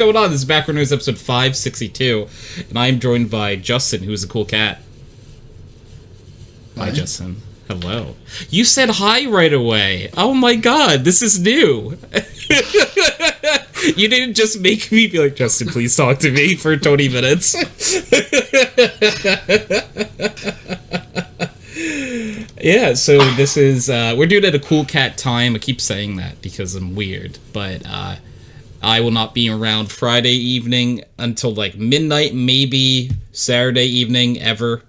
Going on? This is Background News episode 562, and I'm joined by Justin, who's a cool cat. Hi, Justin. Hello. You said hi right away. Oh my god, this is new. You didn't just make me be like, Justin, please talk to me for 20 minutes. Yeah, so this is, we're doing it at a cool cat time. I keep saying that because I'm weird, but, I will not be around Friday evening until, like, midnight, maybe Saturday evening, ever.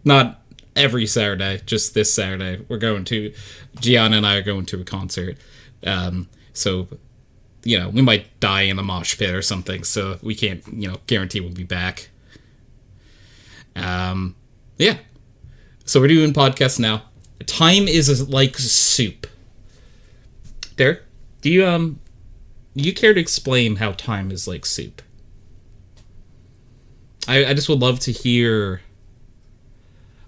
Not every Saturday, just this Saturday. We're going to, Gianna and I are going to a concert. So, you know, we might die in a mosh pit or something, so we can't, you know, guarantee we'll be back. Yeah. So we're doing podcasts now. Time is like soup. Derek, do you care to explain how time is like soup? I just would love to hear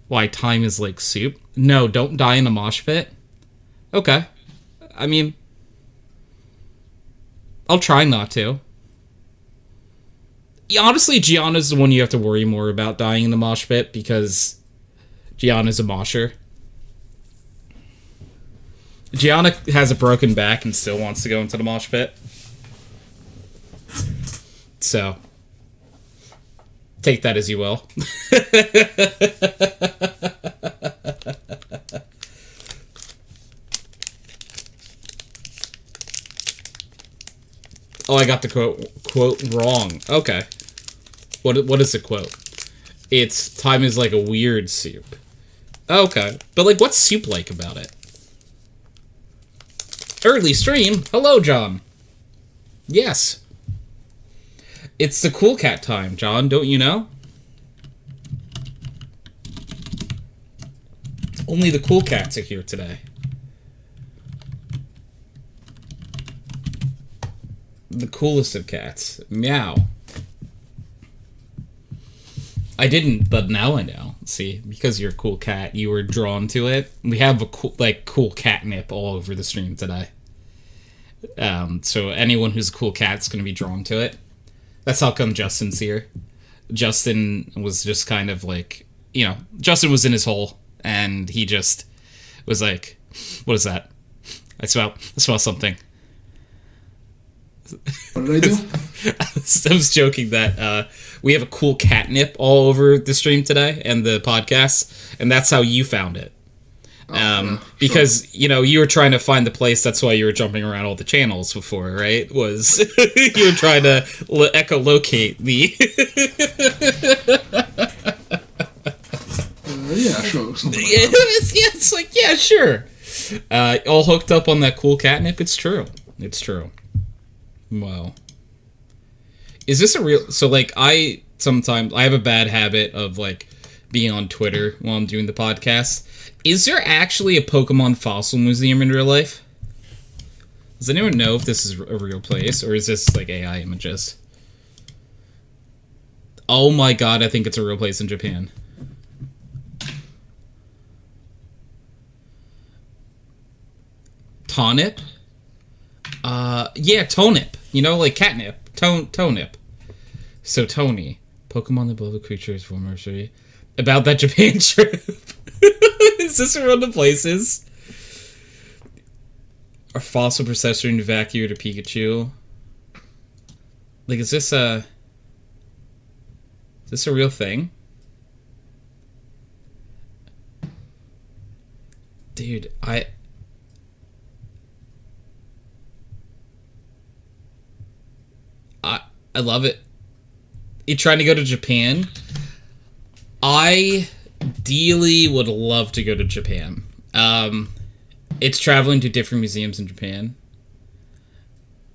why time is like soup. No, don't die in a mosh pit. Okay. I mean, I'll try not to. Yeah, honestly, Gianna's the one you have to worry more about dying in the mosh pit because Gianna's a mosher. Gianna has a broken back and still wants to go into the mosh pit. So, take that as you will. Oh, I got the quote wrong. Okay. What is the quote? It's time is like a weird soup. Okay. But, like, what's soup like about it? Early stream. Hello, John. Yes. It's the cool cat time, John. Don't you know? Only the cool cats are here today. The coolest of cats. Meow. I didn't, but now I know. See, because you're a cool cat, you were drawn to it. We have a cool catnip all over the stream today. So anyone who's a cool cat's gonna be drawn to it. That's how come Justin's here. Justin was just kind of like, you know, Justin was in his hole, and he just was like, what is that? I smell something. What did I do? I was joking that we have a cool catnip all over the stream today and the podcast, and that's how you found it. Because, sure. You know, you were trying to find the place, that's why you were jumping around all the channels before, right? Was you were trying to echolocate the... Yeah, sure. It's like, yeah, sure. All hooked up on that cool catnip? It's true. It's true. Wow. Is this a real... So, like, I have a bad habit of, like, being on Twitter while I'm doing the podcast. Is there actually a Pokemon fossil museum in real life? Does anyone know if this is a real place, or is this, like, AI images? Oh my god, I think it's a real place in Japan. Tonip? Yeah, Tonip. You know, like catnip. Tonip. So, Tony. Pokemon the beloved creatures for nursery. About that Japan trip. Is this around the places? Our fossil processor evacuated a Pikachu. Like, is this a real thing? Dude, I love it. You trying to go to Japan? I ideally would love to go to Japan. It's traveling to different museums in Japan.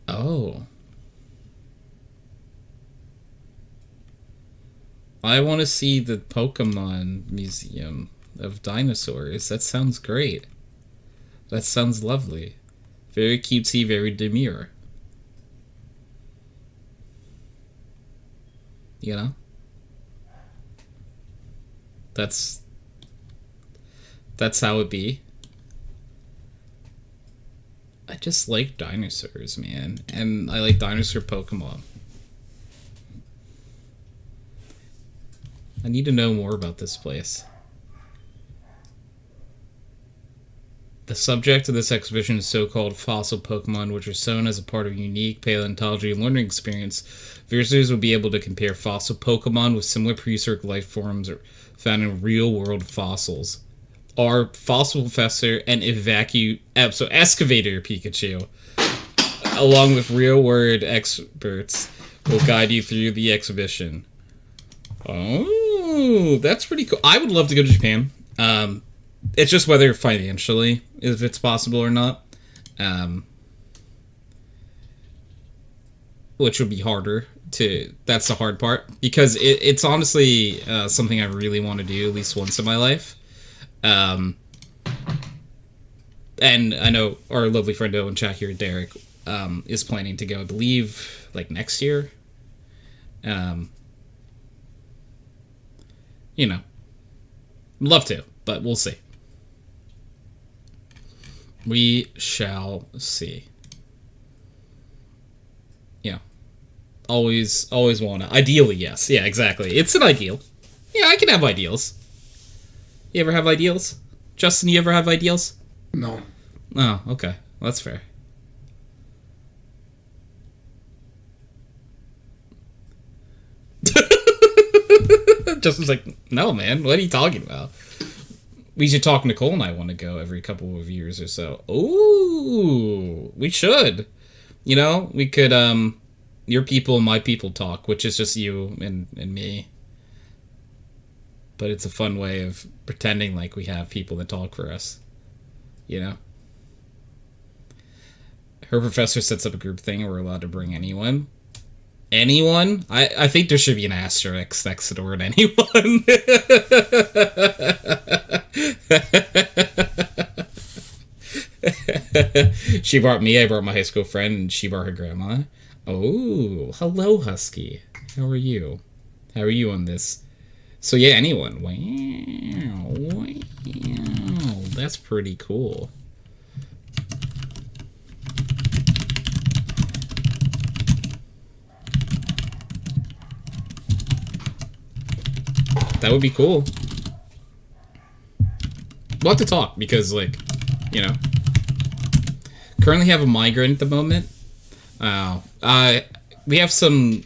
Oh. I want to see the Pokemon Museum of Dinosaurs. That sounds great. That sounds lovely. Very cutesy, very demure. You know? That's how it be. I just like dinosaurs, man. And I like dinosaur Pokemon. I need to know more about this place. The subject of this exhibition is so-called fossil Pokemon, which are shown as a part of a unique paleontology and learning experience. Visitors will be able to compare fossil Pokemon with similar prehistoric life forms found in real-world fossils. Our fossil professor and excavator Pikachu, along with real-world experts, will guide you through the exhibition. Oh, that's pretty cool. I would love to go to Japan. It's just whether financially, if it's possible or not. Which would be harder to... That's the hard part. Because it's honestly something I really want to do at least once in my life. And I know our lovely friend Owen chat here, Derek, is planning to go, I believe, like next year. You know. Love to, but we'll see. We shall see. Yeah. Always wanna. Ideally, yes. Yeah, exactly. It's an ideal. Yeah, I can have ideals. You ever have ideals? Justin, you ever have ideals? No. Oh, okay. Well, that's fair. Justin's like, no, man. What are you talking about? We should talk. Nicole and I want to go every couple of years or so. Ooh, we should. You know, we could, your people and my people talk, which is just you and me. But it's a fun way of pretending like we have people that talk for us. You know? Her professor sets up a group thing where we're allowed to bring anyone. Anyone? I think there should be an asterisk next to the word anyone. She brought me, I brought my high school friend, and she brought her grandma. Oh, hello, Husky. How are you? How are you on this? So yeah, anyone. Wow. That's pretty cool. That would be cool. We'll have to talk because, like, you know, currently have a migraine at the moment. We have some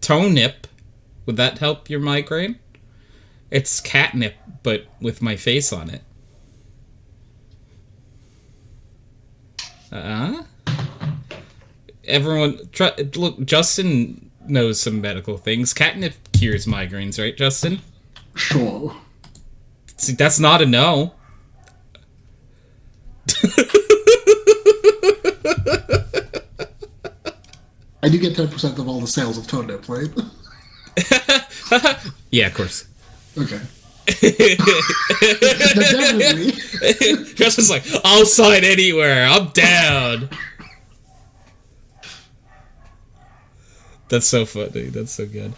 toe nip. Would that help your migraine? It's catnip, but with my face on it. Everyone, look, Justin knows some medical things. Catnip cures migraines, right, Justin? Sure. See, that's not a no. I do get 10% of all the sales of Toad Nip, right? Yeah, of course. Okay. No, definitely. Justin's like, I'll sign anywhere. I'm down. That's so funny. That's so good.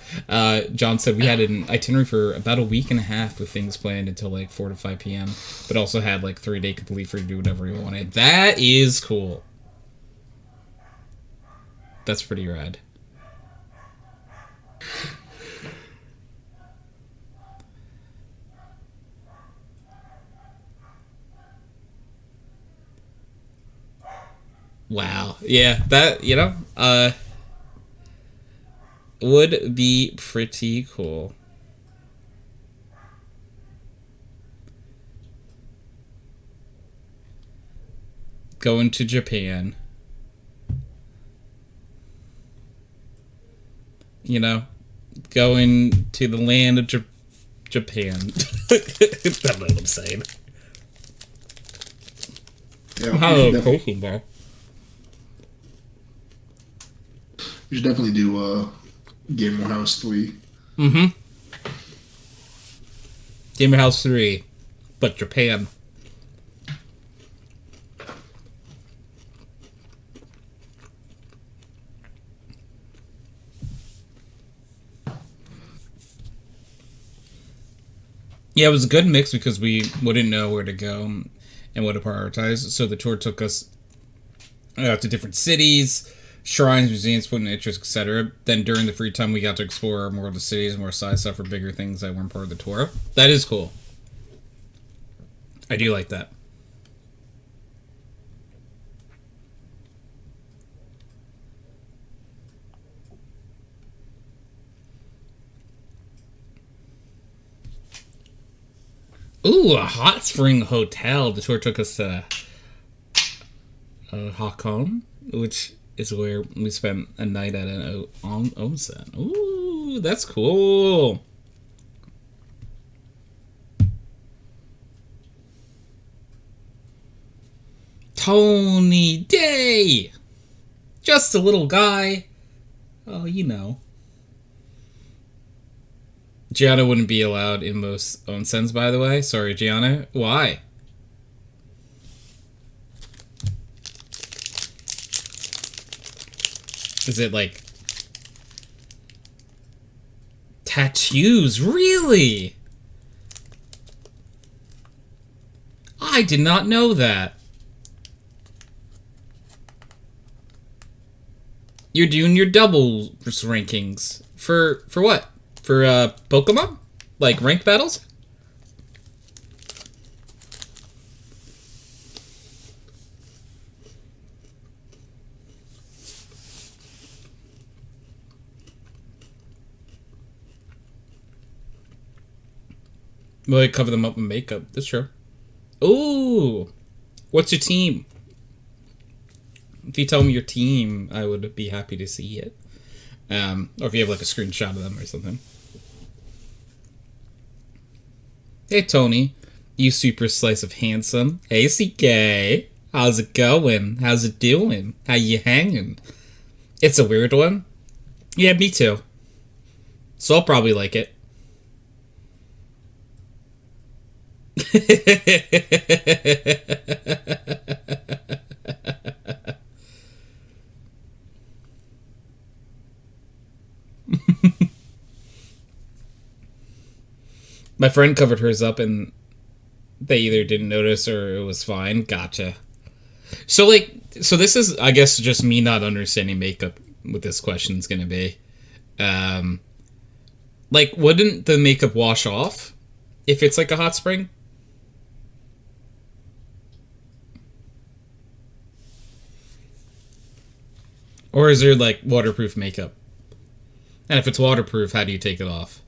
John said we had an itinerary for about a week and a half with things planned until like 4 to 5 p.m. But also had like 3-day complete free to do whatever we wanted. That is cool. That's pretty rad. Wow. Yeah, that, you know, would be pretty cool. Going to Japan. You know, going to the land of Japan. That's what I'm saying. Yeah, Pokeball. We should definitely do Game House 3. Mm-hmm. Game House 3, but Japan. Yeah, it was a good mix because we wouldn't know where to go and what to prioritize. So the tour took us to different cities, shrines, museums, put in interest, etc. Then during the free time, we got to explore more of the cities, more side stuff, or bigger things that weren't part of the tour. That is cool. I do like that. Ooh, a hot spring hotel. The tour took us to Hakon, which is where we spent a night at an onsen. Ooh, that's cool. Tony Day! Just a little guy. Oh, you know. Gianna wouldn't be allowed in most onsens, by the way. Sorry, Gianna. Why? Is it like tattoos? Really? I did not know that. You're doing your doubles rankings for what? For Pokemon? Like ranked battles? Well, I cover them up in makeup. That's true. Ooh, what's your team? If you tell me your team, I would be happy to see it. Or if you have like a screenshot of them or something. Hey Tony, you super slice of handsome. Hey CK, how's it going? How's it doing? How you hanging? It's a weird one. Yeah, me too. So I'll probably like it. My friend covered hers up and they either didn't notice or it was fine. Gotcha. So this is, I guess, just me not understanding makeup. What this question's gonna be, wouldn't the makeup wash off if it's like a hot spring? Or is there like waterproof makeup? And if it's waterproof, how do you take it off?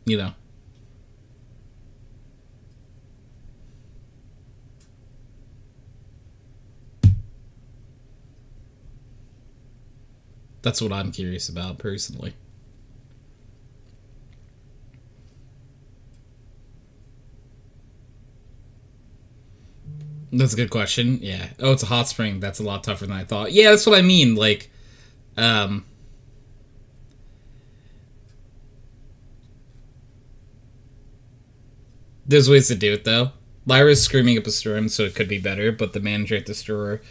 You know. That's what I'm curious about personally. That's a good question. Yeah. Oh, it's a hot spring. That's a lot tougher than I thought. Yeah, that's what I mean. Like, there's ways to do it, though. Lyra's screaming up a storm, so it could be better, but the manager at the store,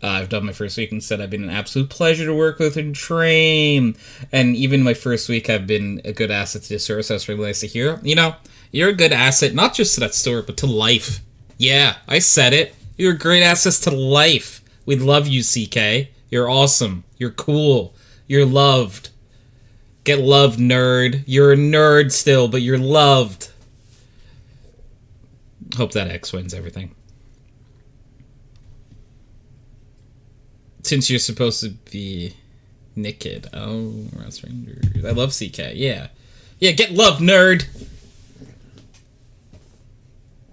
I've done my first week and said I've been an absolute pleasure to work with and train. And even my first week, I've been a good asset to the store, so that's really nice to hear. You know, you're a good asset, not just to that store, but to life. Yeah, I said it. You're a great asset to life. We love you, CK. You're awesome. You're cool. You're loved. Get loved, nerd. You're a nerd still, but you're loved. Hope that X wins everything. Since you're supposed to be naked. Oh, strangers. I love CK. Yeah. Yeah, get love, nerd.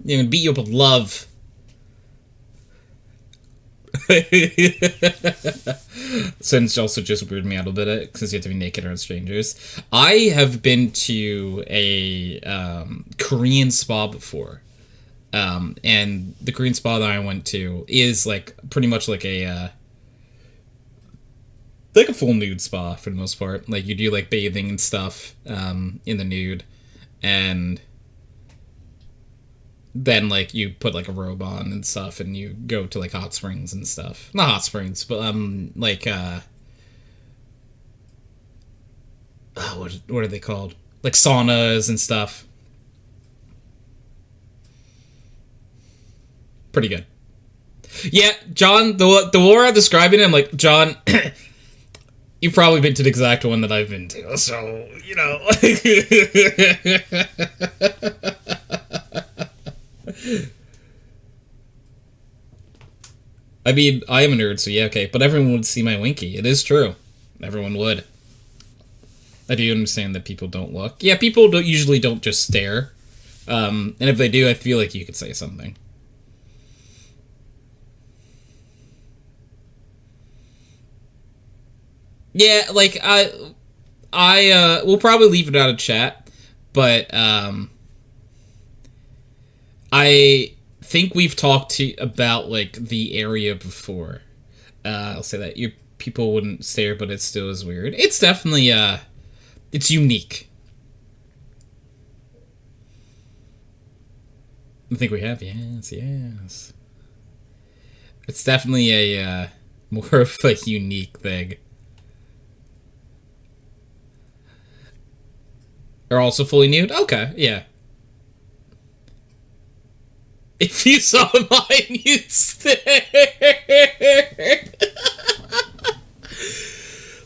You're gonna beat you up with love. Since also just weirded me out a bit because you have to be naked around strangers. I have been to a Korean spa before. And the Korean spa that I went to is like pretty much like a full nude spa for the most part. Like you do like bathing and stuff in the nude, and then like you put like a robe on and stuff, and you go to like hot springs and stuff. Not hot springs, but what are they called? Like saunas and stuff. Pretty good. Yeah, John, the more I'm describing it, I'm like, John, you've probably been to the exact one that I've been to, so, you know. I mean, I am a nerd, so yeah, okay, but everyone would see my Winky. It is true. Everyone would. I do understand that people don't look. Yeah, people usually don't just stare. And if they do, I feel like you could say something. Yeah, like I we'll probably leave it out of chat, but I think we've talked about like the area before. I'll say that your people wouldn't stare, but it still is weird. It's definitely it's unique. I think we have, yes. It's definitely a more of a unique thing. Are also fully nude? Okay, yeah. If you saw mine, you'd stare.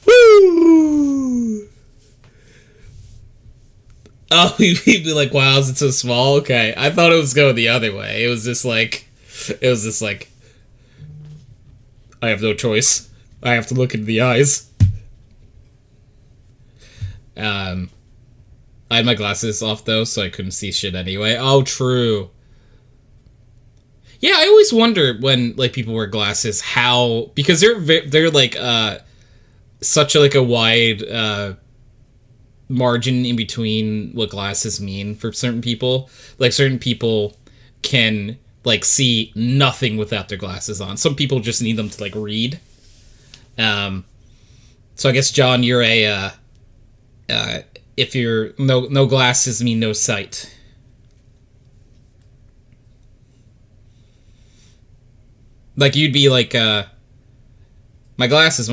Woo! Oh, you'd be like, wow, is it so small? Okay. I thought it was going the other way. It was just like, I have no choice. I have to look into the eyes. I had my glasses off, though, so I couldn't see shit anyway. Oh, true. Yeah, I always wonder when, like, people wear glasses, how... Because they're like, such a, like, a wide, margin in between what glasses mean for certain people. Like, certain people can, like, see nothing without their glasses on. Some people just need them to, like, read. So I guess, John, you're if you're no glasses mean no sight. Like you'd be like my glasses.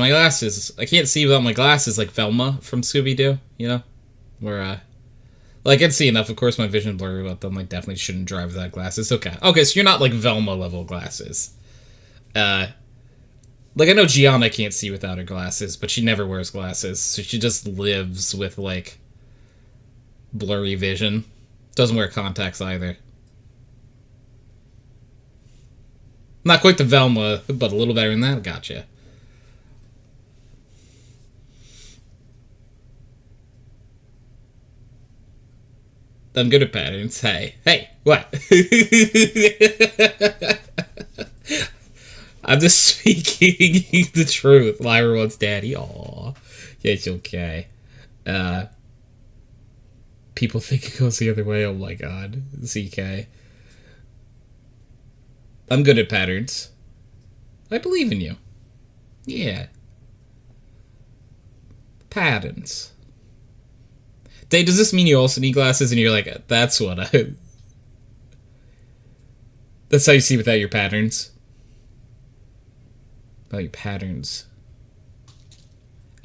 I can't see without my glasses, like Velma from Scooby-Doo, you know? Where like I'd see enough, of course my vision blurry about them, like definitely shouldn't drive without glasses. Okay, so you're not like Velma level glasses. Like I know Gianna can't see without her glasses, but she never wears glasses, so she just lives with like blurry vision. Doesn't wear contacts either. Not quite the Velma, but a little better than that. Gotcha. I'm good at patterns. Hey, what? I'm just speaking the truth. Lyra wants daddy. Aw. Yeah, it's okay. People think it goes the other way. Oh my god. ZK. I'm good at patterns. I believe in you. Yeah. Patterns. Dave, does this mean you also need glasses? And you're like, that's what I... That's how you see without your patterns. About your patterns.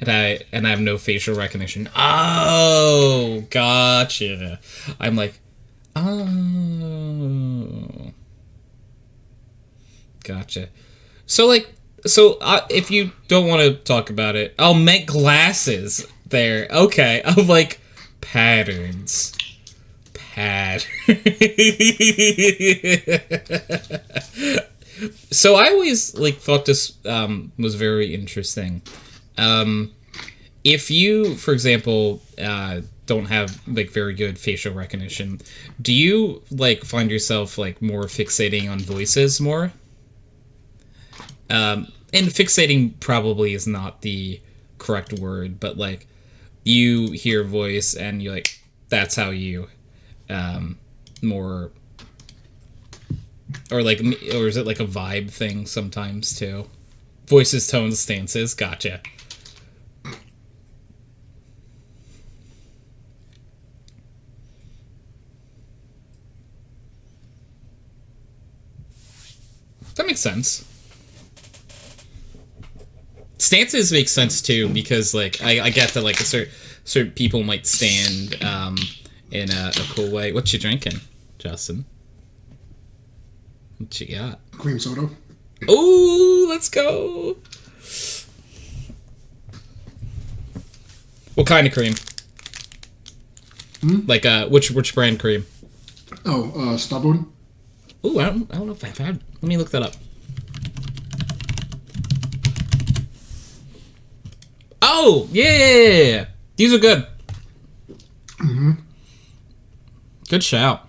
And I have no facial recognition. Oh, gotcha. I'm like, oh... Gotcha. So, if you don't want to talk about it, I'll make glasses there. Okay. I'm like, patterns. So I always, like, thought this, was very interesting. If you, for example, don't have, like, very good facial recognition, do you, like, find yourself, like, more fixating on voices more? And fixating probably is not the correct word, but like you hear a voice and you're like, that's how you more, or is it like a vibe thing sometimes too? Voices, tones, stances. Gotcha. That makes sense. Stances make sense too, because like I get that like a certain people might stand in a cool way. What you drinking, Justin? What you got? Cream soda. Ooh, let's go. What kind of cream? Like which brand cream? Oh, Stubborn. Ooh, I don't know if I've had. Let me look that up. Oh, yeah. These are good. Good shout.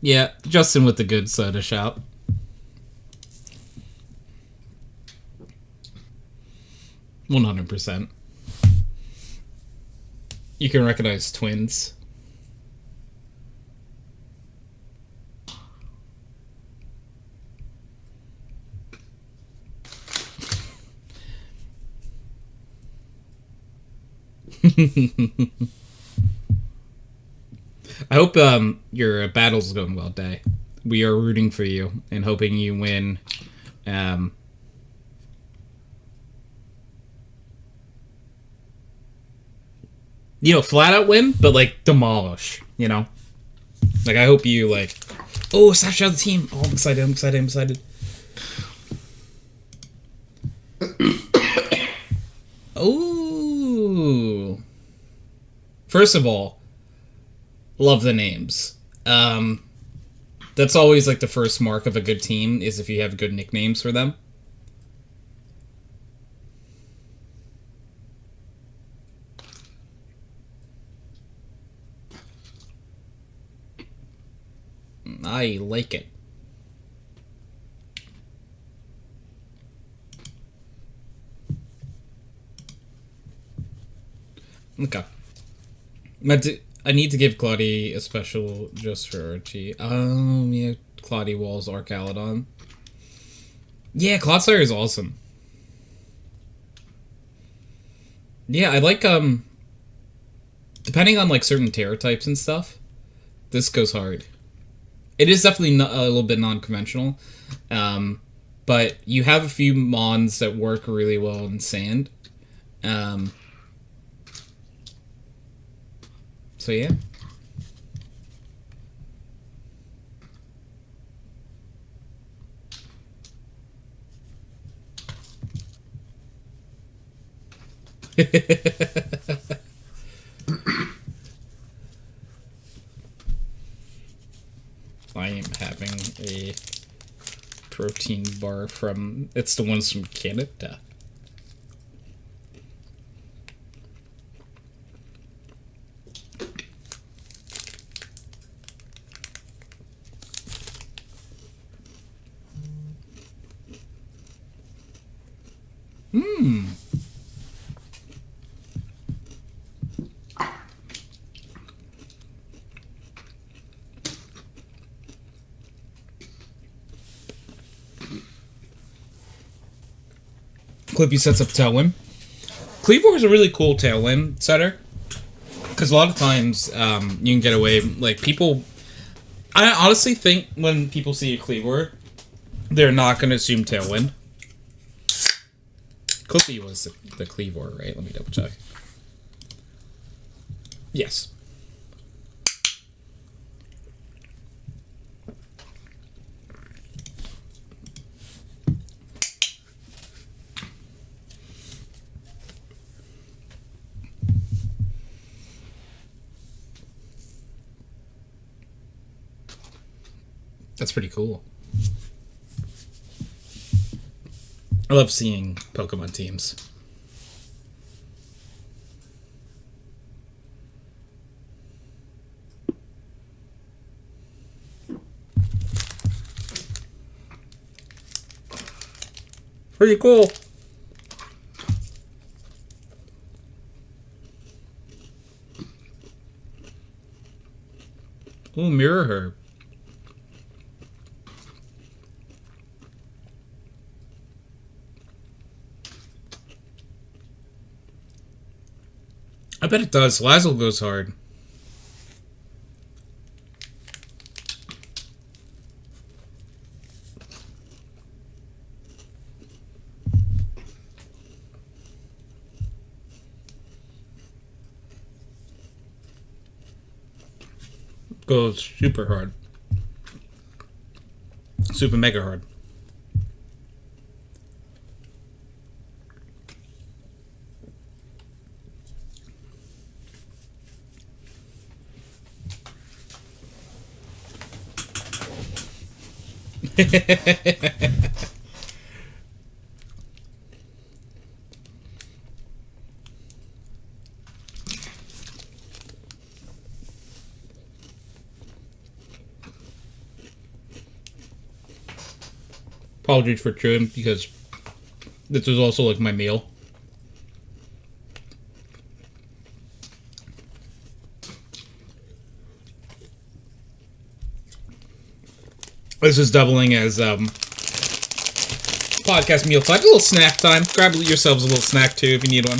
Yeah, Justin with the good soda shout. %. You can recognize twins. I hope your battle's going well, Day. We are rooting for you and hoping you win. Flat out win, but like demolish. Like I hope you like. Oh, snapshot of the team! Oh, I'm excited. Oh. First of all, love the names. That's always like the first mark of a good team is if you have good nicknames for them. I like it. Okay. I need to give Claudie a special just for Archie. Yeah, Claudie Wall's Archaludon. Yeah, Clodsire is awesome. Yeah, I like, depending on, like, certain Terra types and stuff, this goes hard. It is definitely a little bit non-conventional, but you have a few mons that work really well in sand. So yeah. I am having a protein bar from... It's the ones from Canada. Clippy sets up Tailwind. Cleavor is a really cool Tailwind setter. Because a lot of times you can get away... Like, people... I honestly think when people see a Cleavor, they're not going to assume Tailwind. Clippy was the Cleavor, right? Let me double check. Yes. That's pretty cool. I love seeing Pokemon teams. Pretty cool. Ooh, Mirror Herb. I bet it does. Lazzle goes hard. goes super hard. Super mega hard. Apologies for chewing because this is also like my meal. This is doubling as podcast meal time. A little snack time. Grab yourselves a little snack too if you need one.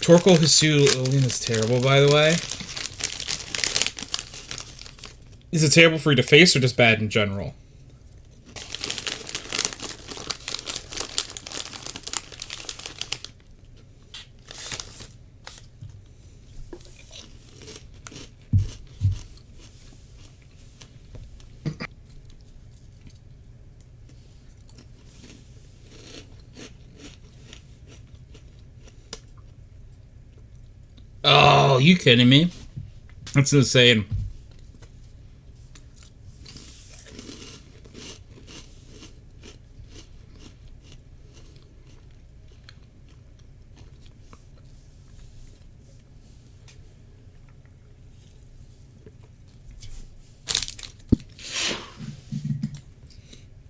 Torkoal Hisuian is terrible, by the way. Is it terrible for you to face or just bad in general? Oh, you kidding me? That's insane.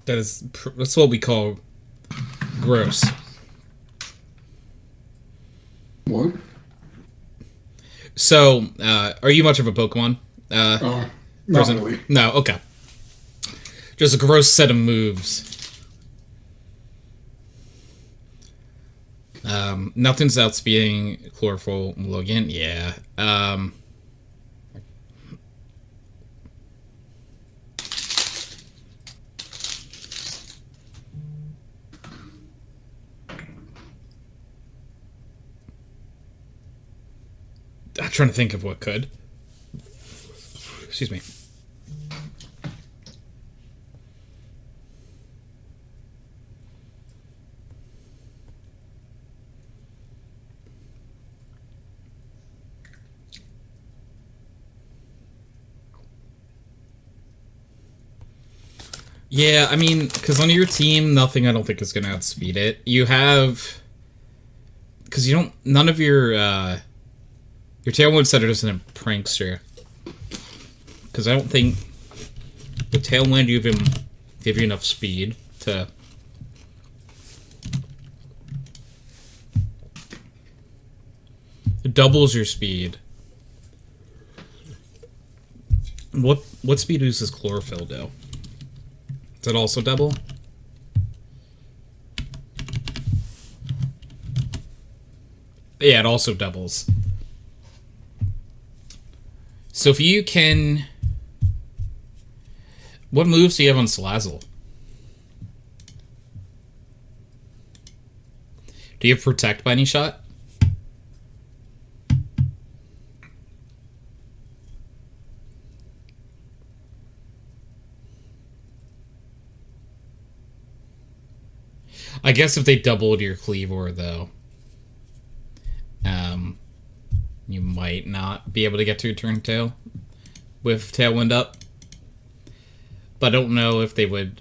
That's what we call gross. What? So, are you much of a Pokemon? Not really. No, okay. Just a gross set of moves. Nothing's outspeeding Chlorophyll Logan. Yeah. I'm trying to think of what could. Excuse me. Yeah, I mean, because on your team, nothing I don't think is going to outspeed it. You have... Because you don't... None of your Tailwind setter isn't a prankster. Because I don't think the Tailwind give you enough speed to... It doubles your speed. What speed does Chlorophyll do? Does it also double? Yeah, it also doubles. So if you can... What moves do you have on Salazzle? Do you have Protect by any shot? I guess if they doubled your Cleavor, though, you might not be able to get to your turn tail with Tailwind up. But I don't know if they would.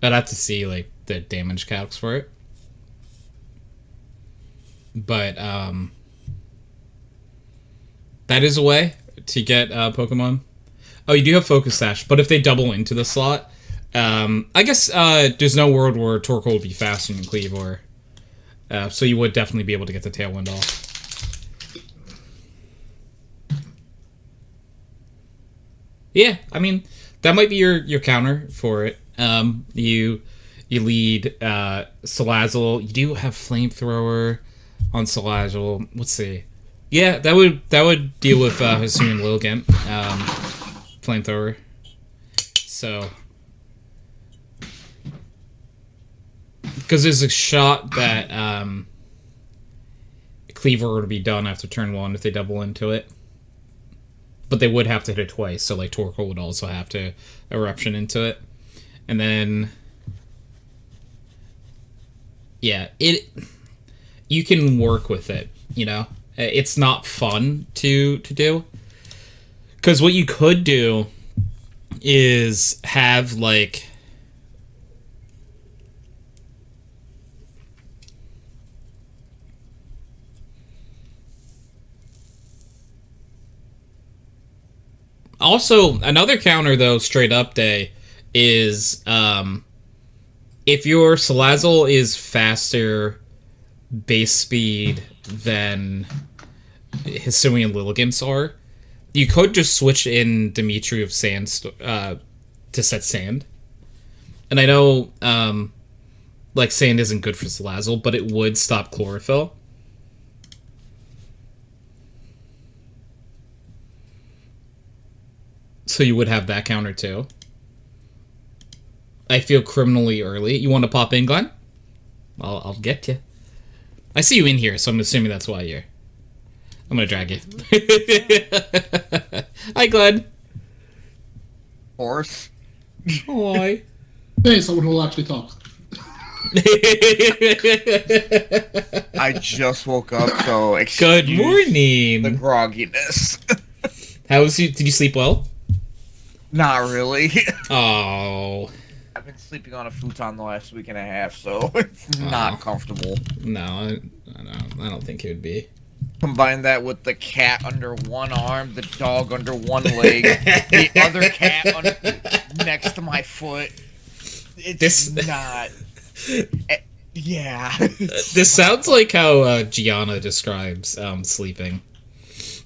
I'd have to see like the damage calcs for it. But that is a way to get Pokemon. Oh, you do have Focus Sash, but if they double into the slot, I guess there's no world where Torkoal would be faster than Cleavor. So you would definitely be able to get the Tailwind off. Yeah, I mean, that might be your counter for it. You lead Salazzle. You do have Flamethrower on Salazzle. Let's see. Yeah, that would deal with Hisuian Lilligant. Flamethrower. So, because there's a shot that Cleaver would be done after turn 1 if they double into it. But they would have to hit it twice, so like Torkoal would also have to Eruption into it. And then... yeah, you can work with it, you know? It's not fun to do. Because what you could do is have, like... Also, another counter, though, straight up day, is if your Salazzle is faster base speed than Hisuian Lilligants are, you could just switch in Dimitri of Sand to set Sand. And I know, like, Sand isn't good for Salazzle, but it would stop Chlorophyll. So you would have that counter too. I feel criminally early. You want to pop in, Glenn? I'll get you. I see you in here, so I'm assuming that's why you're... I'm gonna drag you. Hi, Glenn. Horse. Hi. Hey, someone who will actually talk. I just woke up, so Good morning. the grogginess. Did you sleep well? Not really. Oh. I've been sleeping on a futon the last week and a half, so it's not comfortable. No, I don't think it would be. Combine that with the cat under one arm, the dog under one leg, the other cat next to my foot. It's not... yeah. This sounds like how Gianna describes sleeping.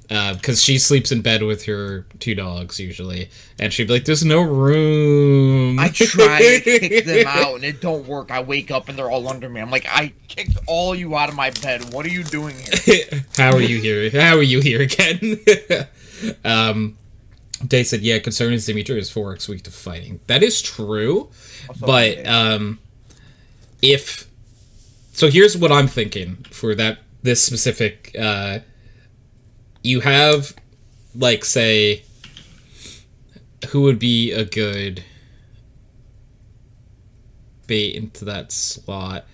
Because she sleeps in bed with her 2 dogs, usually. And she'd be like, there's no room. I try to kick them out, and it don't work. I wake up, and they're all under me. I'm like, I kicked all you out of my bed. What are you doing here? How are you here? How are you here again? Day said, yeah, concern is Dimitri is 4x weak to fighting. That is true. Also, but if... So here's what I'm thinking for this specific... you have, like, say, who would be a good bait into that slot?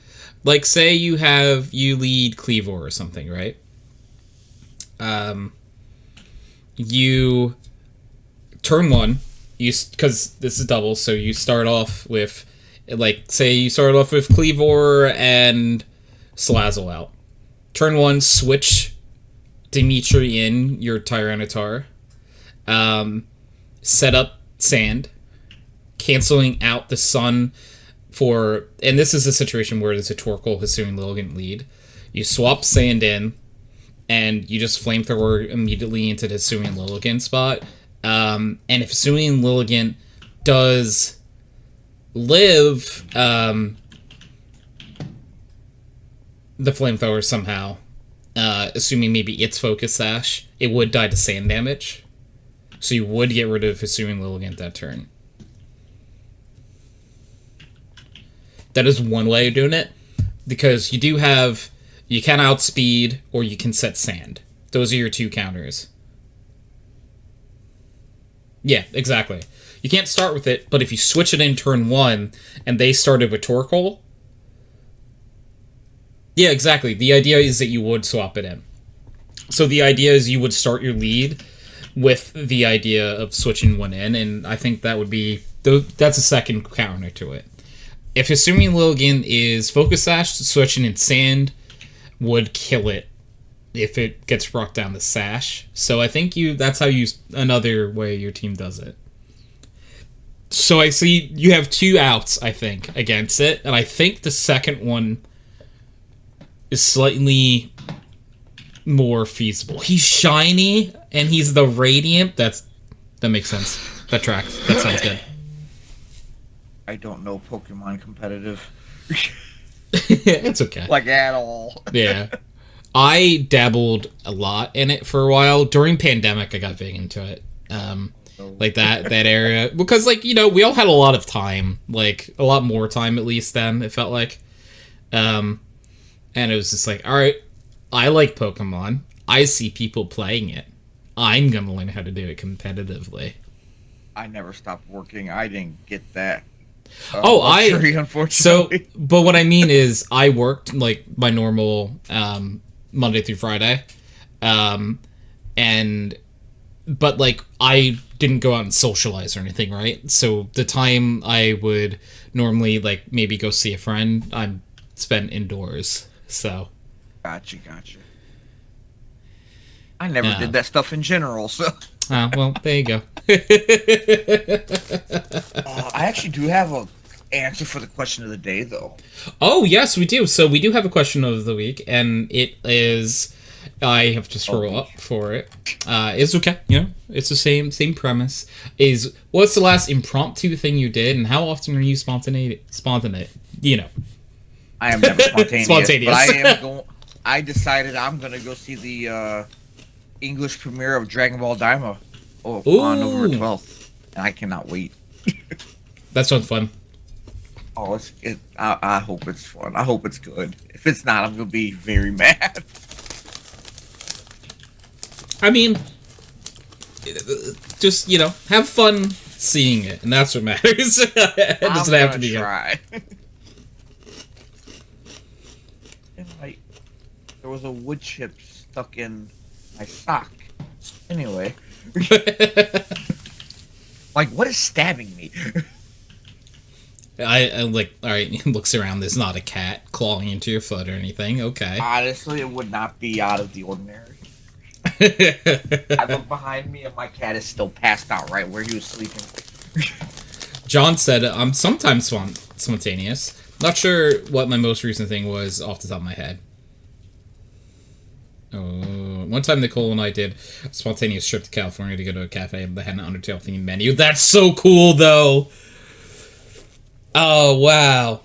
Like, say you lead Cleavor or something, right? You, turn 1, because this is double, so you start off with, like, say you start off with Cleavor and Salazzle out. Turn 1, switch Dimitri in your Tyranitar, set up Sand, canceling out the Sun for, and this is a situation where there's a Torkoal Hisuian Lilligant lead. You swap Sand in, and you just Flamethrower immediately into the Hisuian Lilligant spot. And if Hisuian Lilligant does live the Flamethrower somehow, assuming maybe it's Focus Sash, it would die to Sand damage. So you would get rid of Hisuian Lilligant that turn. That is one way of doing it. Because you can outspeed or you can set Sand. Those are your 2 counters. Yeah, exactly. You can't start with it, but if you switch it in turn 1 and they started with Torkoal, yeah, exactly. The idea is that you would swap it in. So the idea is you would start your lead with the idea of switching one in, and I think that would be... that's a second counter to it. If Hisuian Lilligant is Focus Sash, switching in Sand would kill it if it gets brought down to Sash. So I think that's how another way your team does it. So I see you have 2 outs, I think, against it, and I think the second one is slightly more feasible. He's shiny, and he's the Radiant. That makes sense. That tracks. That sounds good. I don't know Pokemon competitive. It's okay. Like, at all. Yeah. I dabbled a lot in it for a while. During pandemic, I got big into it. Like that area. Because, like, you know, we all had a lot of time. Like, a lot more time, at least, then, it felt like. And it was just like, alright, I like Pokemon. I see people playing it. I'm gonna learn how to do it competitively. I never stopped working. I didn't get that. Luxury, Unfortunately. So, but what I mean is, I worked like my normal Monday through Friday, and but like I didn't go out and socialize or anything, right? So the time I would normally like maybe go see a friend, I'm spent indoors. So Gotcha. I never did that stuff in general, so. Well, there you go. I actually do have a answer for the question of the day, though. Oh, yes, we do. So we do have a question of the week, and it is... I have to scroll up for it. It's okay, you know, it's the same premise. Is, what's the last impromptu thing you did, and how often are you spontaneous? You know. I am never spontaneous. Spontaneous. But I decided I'm gonna go see the English premiere of Dragon Ball Daima on November 12th, and I cannot wait. That sounds fun. Oh, I hope it's fun. I hope it's good. If it's not, I'm gonna be very mad. I mean, just, you know, have fun seeing it, and that's what matters. It doesn't have to be try. Like, there was a wood chip stuck in my sock. Anyway. Like, what is stabbing me? I like, alright, he looks around, there's not a cat clawing into your foot or anything, okay. Honestly, it would not be out of the ordinary. I look behind me and my cat is still passed out right where he was sleeping. John said, I'm sometimes spontaneous. Not sure what my most recent thing was off the top of my head. Oh, one time Nicole and I did a spontaneous trip to California to go to a cafe that had an Undertale themed menu. That's so cool, though! Oh, wow.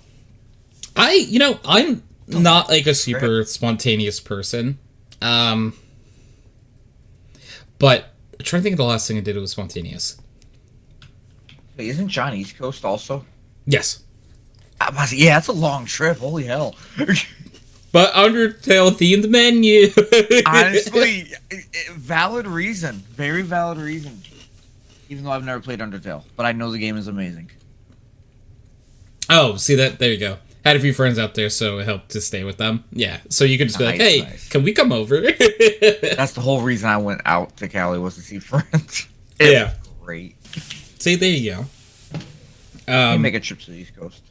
I'm not like a super spontaneous person. But I'm trying to think of the last thing I did that was spontaneous. Wait, isn't John East Coast also? Yes. Yeah, that's a long trip. Holy hell. But Undertale themed menu. Honestly, valid reason. Very valid reason. Even though I've never played Undertale, but I know the game is amazing. Oh, see that? There you go. Had a few friends out there, so it helped to stay with them. Yeah, so you could just be like, hey, can we come over? That's the whole reason I went out to Cali, was to see friends. It was great. See, there you go. Make a trip to the East Coast.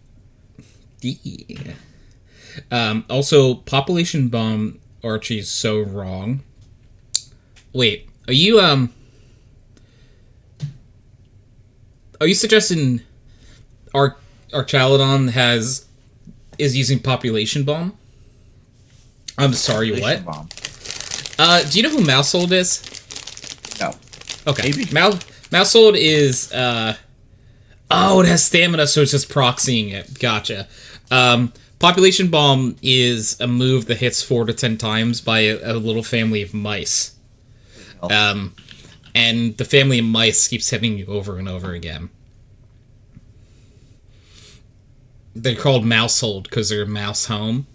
Yeah. Also, Population Bomb Archie is so wrong. Wait, are you suggesting Archalodon is using Population Bomb? I'm sorry, what? Bomb. Do you know who Mousehold is? No. Okay. Maybe. Mousehold is, it has stamina, so it's just proxying it. Gotcha. Population Bomb is a move that hits 4 to 10 times by a little family of mice. And the family of mice keeps hitting you over and over again. They're called Mousehold because they're a mouse home.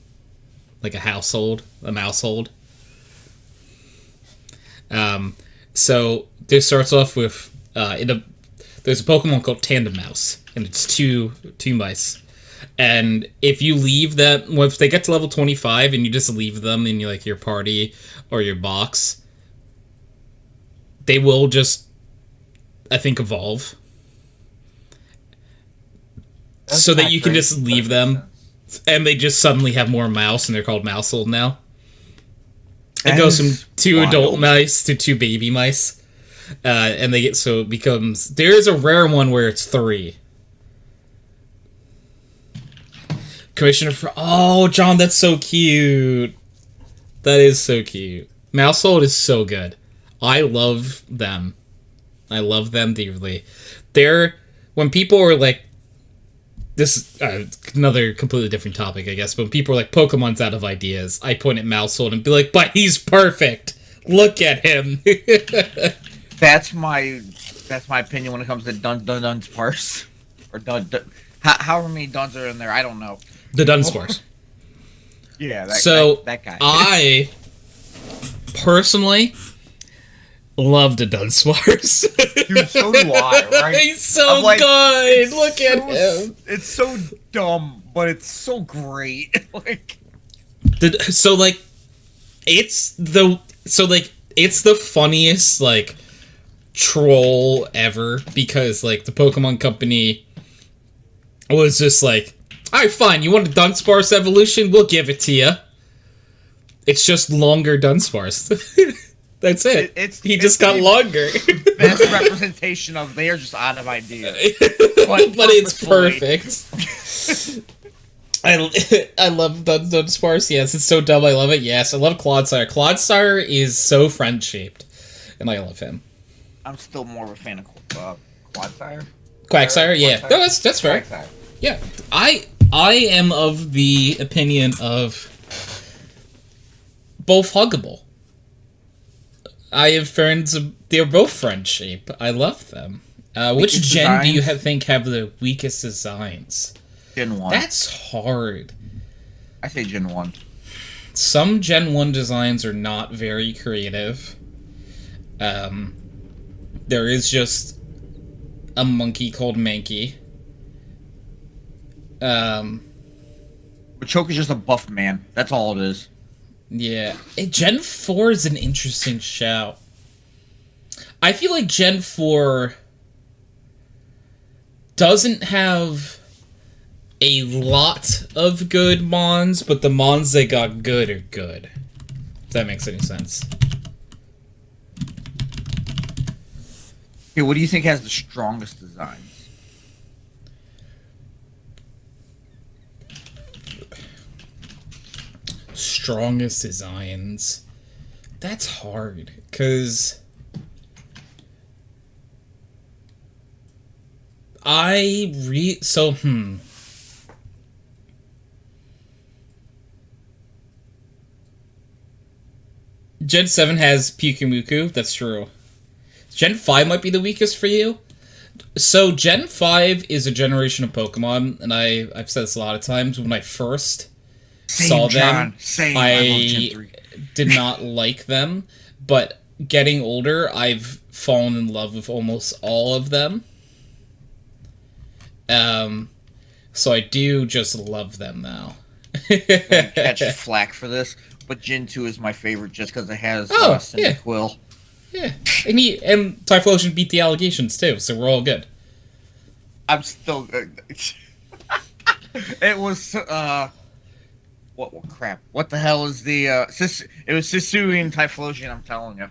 Like a household. A mousehold. So this starts off with there's a Pokemon called Tandem Mouse, and it's two mice. And if you leave them, if they get to level 25 and you just leave them in your party or your box, they will just, I think, evolve. That's so that you can just leave them, and they just suddenly have more mouse, and they're called Mousehold now. It goes from 2 adult mice to 2 baby mice. And they get, so it becomes, there is a rare one where it's 3. Commissioner for, oh, John, that's so cute. That is so cute. Mousehold is so good. I love them. I love them dearly. When people are like, this is another completely different topic, I guess, but when people are like, Pokemon's out of ideas, I point at Mousehold and be like, but he's perfect. Look at him. That's my opinion when it comes to Dunsparce. Or however many Duns are in there, I don't know. The Dunsparce. Yeah, that guy. I personally love the Dunsparce. Dude, so do I, right? He's so good. Look at him. It's so dumb, but it's so great. Like, it's the funniest like troll ever, because like the Pokemon Company was just like, alright, fine, you want a Dunsparce evolution? We'll give it to you. It's just longer Dunsparce. That's it. He just got longer. Best representation of they're just out of ideas. But it's perfect. I love Dunsparce. Yes, it's so dumb. I love it. Yes, I love Clodsire. Clodsire is so friend-shaped, and I love him. I'm still more of a fan of Quagsire. Quagsire, yeah. No, that's fair. Quagsire. Yeah, I am of the opinion of both huggable. I have friends. They're both friend shape. I love them. Which gen do you think have the weakest designs? Gen 1. That's hard. I say Gen 1. Some Gen 1 designs are not very creative. There is just a monkey called Mankey. Choke is just a buff man. That's all it is. Yeah. Gen 4 is an interesting shout. I feel like Gen 4 doesn't have a lot of good Mons, but the Mons they got good are good. If that makes any sense. Okay, what do you think has the strongest designs? Strongest designs. That's hard, because Gen 7 has Pyukumuku, that's true. Gen 5 might be the weakest for you. So Gen 5 is a generation of Pokemon, and I've said this a lot of times. When I first saw them, I did not like them, but getting older, I've fallen in love with almost all of them. So I do just love them now. I catch flack for this, but Gen 2 is my favorite just because it has Cyndaquil. Yeah, and Typhlosion beat the allegations too, so we're all good. I'm still. It was what crap? What the hell is the it was Sisui and Typhlosion. I'm telling you.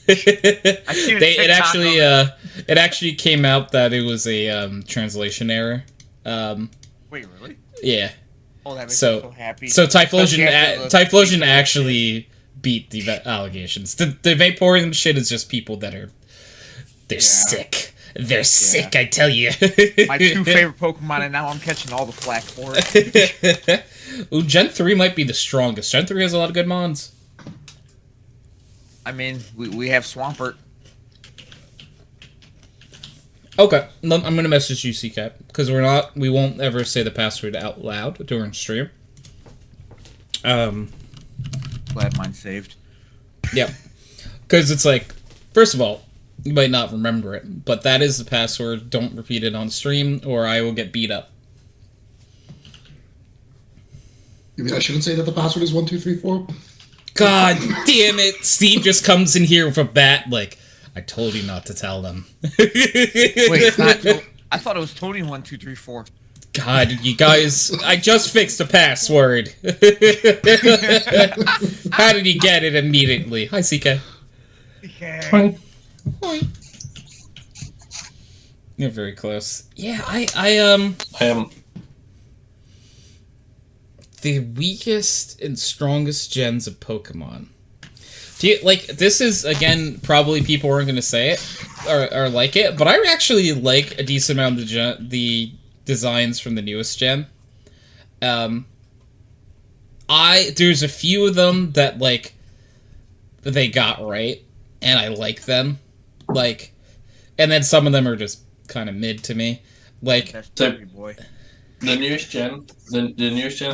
It actually came out that it was a translation error. Wait, really? Yeah. Oh, that makes me so happy. So Typhlosion actually beat the allegations. The Vaporeon shit is just people that are sick. They're sick, I tell you. My two favorite Pokemon, and now I'm catching all the flack for it. Ooh, Gen 3 might be the strongest. Gen 3 has a lot of good Mons. I mean, we have Swampert. Okay, I'm gonna message you, CCAP, because we won't ever say the password out loud during stream. Glad mine's saved. Yep. Because it's like, first of all, you might not remember it, but that is the password. Don't repeat it on stream, or I will get beat up. You mean I shouldn't say that the password is 1234? God damn it! Steve just comes in here with a bat, like, I told you not to tell them. Wait, it's not. I thought it was Tony1234. God, you guys, I just fixed the password. How did you get it immediately? Hi, CK. Hi. You're very close. Yeah, I am. The weakest and strongest gens of Pokemon. Do you, like, this is, again, probably people aren't going to say it, or like it, but I actually like a decent amount of the designs from the newest gen. There's a few of them that, like, they got right, and I like them. Like, and then some of them are just kind of mid to me. Like, boy. The newest gen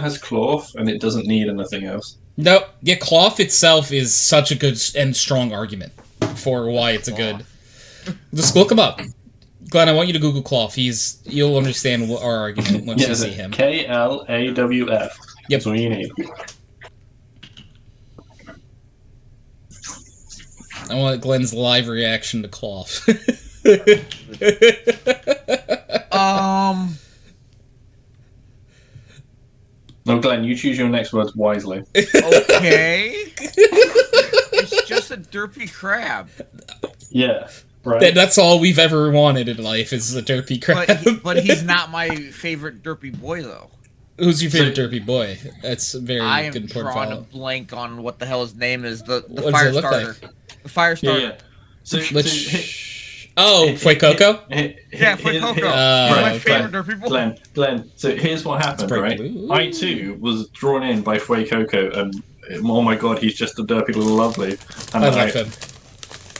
has cloth, and it doesn't need anything else. No, yeah, cloth itself is such a good and strong argument for why it's a good. Just look him up. Glenn, I want you to Google cloth. You'll understand what our argument once you see him. KLAWF. Yep. That's what you need. I want Glenn's live reaction to cloth. No, Glenn, you choose your next words wisely. Okay. It's just a derpy crab. Yeah, right. That's all we've ever wanted in life is a derpy crab. But he's not my favorite derpy boy, though. Who's your favorite derpy boy? That's a very I am good drawing a follow. blank on what the hell his name is. The What fire does it look starter. like? The fire starter. Yeah. So, Fuecoco? Yeah, Fuecoco. My favorite derpy boy. Glenn, so here's what happened, right? blue. I too was drawn in by Fuecoco, and oh my god, he's just a derpy little lovely. And I like him.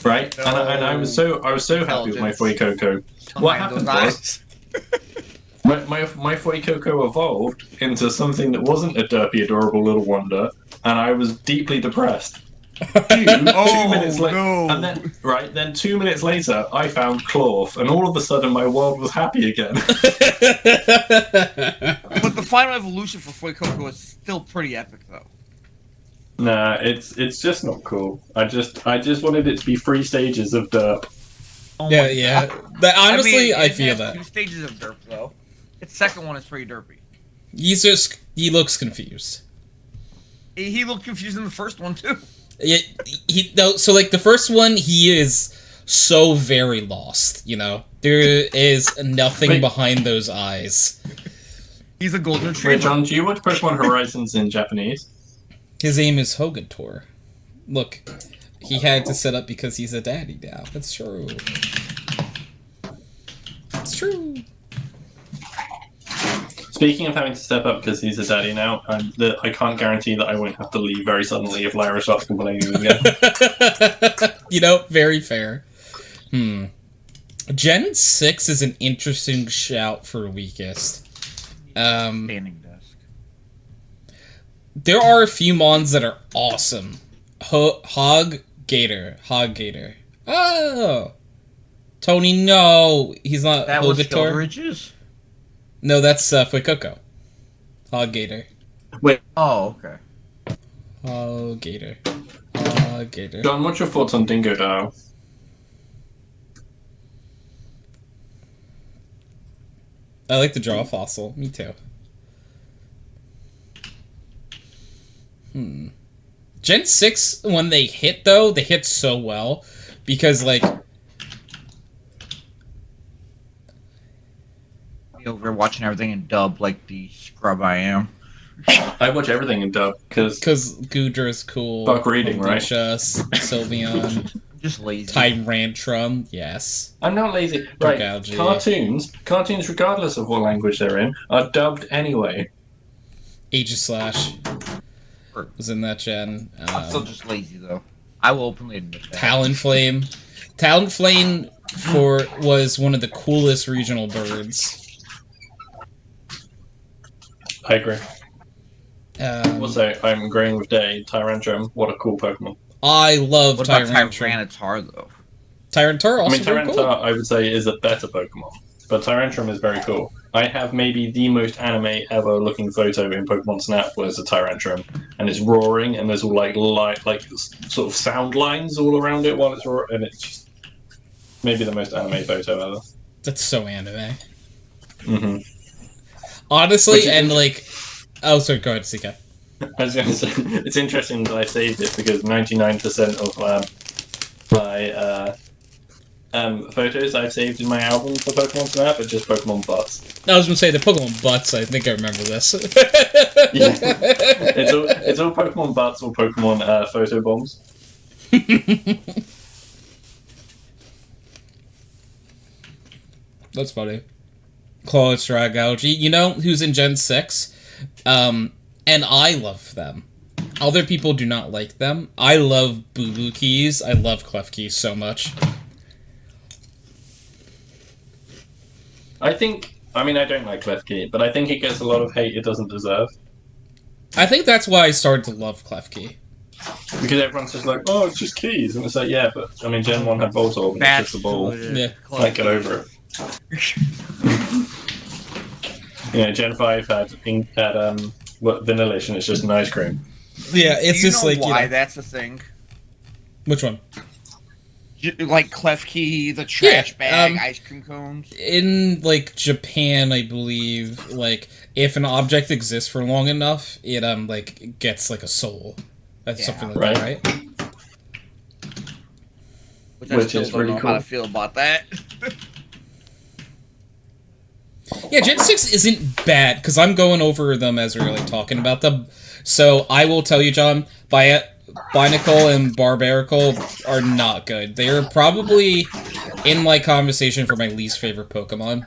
Right? And I was so happy with my Fuecoco. What happened was my Fuecoco evolved into something that wasn't a derpy, adorable little wonder, and I was deeply depressed. 2 minutes later, no. and then 2 minutes later, I found cloth, and all of a sudden, my world was happy again. But the final evolution for Fuecoco is still pretty epic, though. Nah, it's just not cool. I just wanted it to be 3 stages of derp. Oh Yeah. Honestly, I feel it has that. 2 stages of derp, though. Its second one is pretty derpy. He looks confused. He looked confused in the first one, too. Yeah, so like the first one, he is so very lost. You know, there is nothing behind those eyes. He's a golden retriever. Wait, John, do you watch Pokemon Horizons in Japanese? His name is Hogator. Look, he had to set up because he's a daddy now. That's true. It's true. Speaking of having to step up because he's a daddy now, I can't guarantee that I won't have to leave very suddenly if Lyra starts complaining again. You know, very fair. Gen 6 is an interesting shout for weakest. Standing desk. There are a few mons that are awesome. Hog Gator. Oh! Tony, no! He's not That was Hogator. Ridges? No, that's Fuecoco. Hog Gator. Wait. Oh, okay. Hog Gator. John, what's your thoughts on Dingo Dow? I like to draw a fossil. Me too. Gen 6, when they hit, though, they hit so well. Because, like... Over watching everything in dub like the scrub I am. I watch everything in dub, because Gudra's cool. Fuck reading, right? Sylveon. Just lazy. Tyrantrum, yes. I'm not lazy. Right, Dragalge. cartoons, regardless of what language they're in, are dubbed anyway. Aegislash was in that gen. I'm still just lazy though. I will openly admit that. Talonflame. Talonflame was one of the coolest regional birds. I agree. Also, I'm agreeing with Day. Tyrantrum, what a cool Pokemon. I love What about Tyrantrum. Tyranitar though? Tyranitar also very Tyranitar, cool. I would say, is a better Pokemon. But Tyrantrum is very cool. I have maybe the most anime ever looking photo in Pokemon Snap was a Tyrantrum. And it's roaring, and there's all like sort of sound lines all around it while it's roaring. And it's just maybe the most anime photo ever. That's so anime. Mm-hmm. Honestly, and like... Oh, sorry, go ahead, CK. I was going to say, it's interesting that I saved it because 99% of my photos I've saved in my album for Pokemon Snap are just Pokemon butts. I was going to say, the Pokemon butts, I think I remember this. Yeah. It's all Pokemon butts or Pokemon photo bombs. That's funny. Clawless Dragalge. You know who's in Gen 6? And I love them. Other people do not like them. I love Boo Boo Keys. I love Clef Keys so much. I don't like Klefki, but I think it gets a lot of hate it doesn't deserve. I think that's why I started to love Klefki. Because everyone's just like, oh, it's just keys. And it's like, yeah, but, I mean, Gen 1 had Voltorb, and it's just a ball. Yeah. Like, get over it. Gen 5 had Vanillish, and it's just an ice cream. Yeah, it's just like, why that's a thing? Which one? Like Klefki, the trash bag, ice cream cones. In like Japan, I believe, like if an object exists for long enough, it like gets like a soul. That's something like that, right? Which I still don't know how to feel about that. Yeah, Gen 6 isn't bad because I'm going over them as we're like talking about them. So I will tell you, John, Binacle and Barbaracle are not good. They are probably in my conversation for my least favorite Pokemon.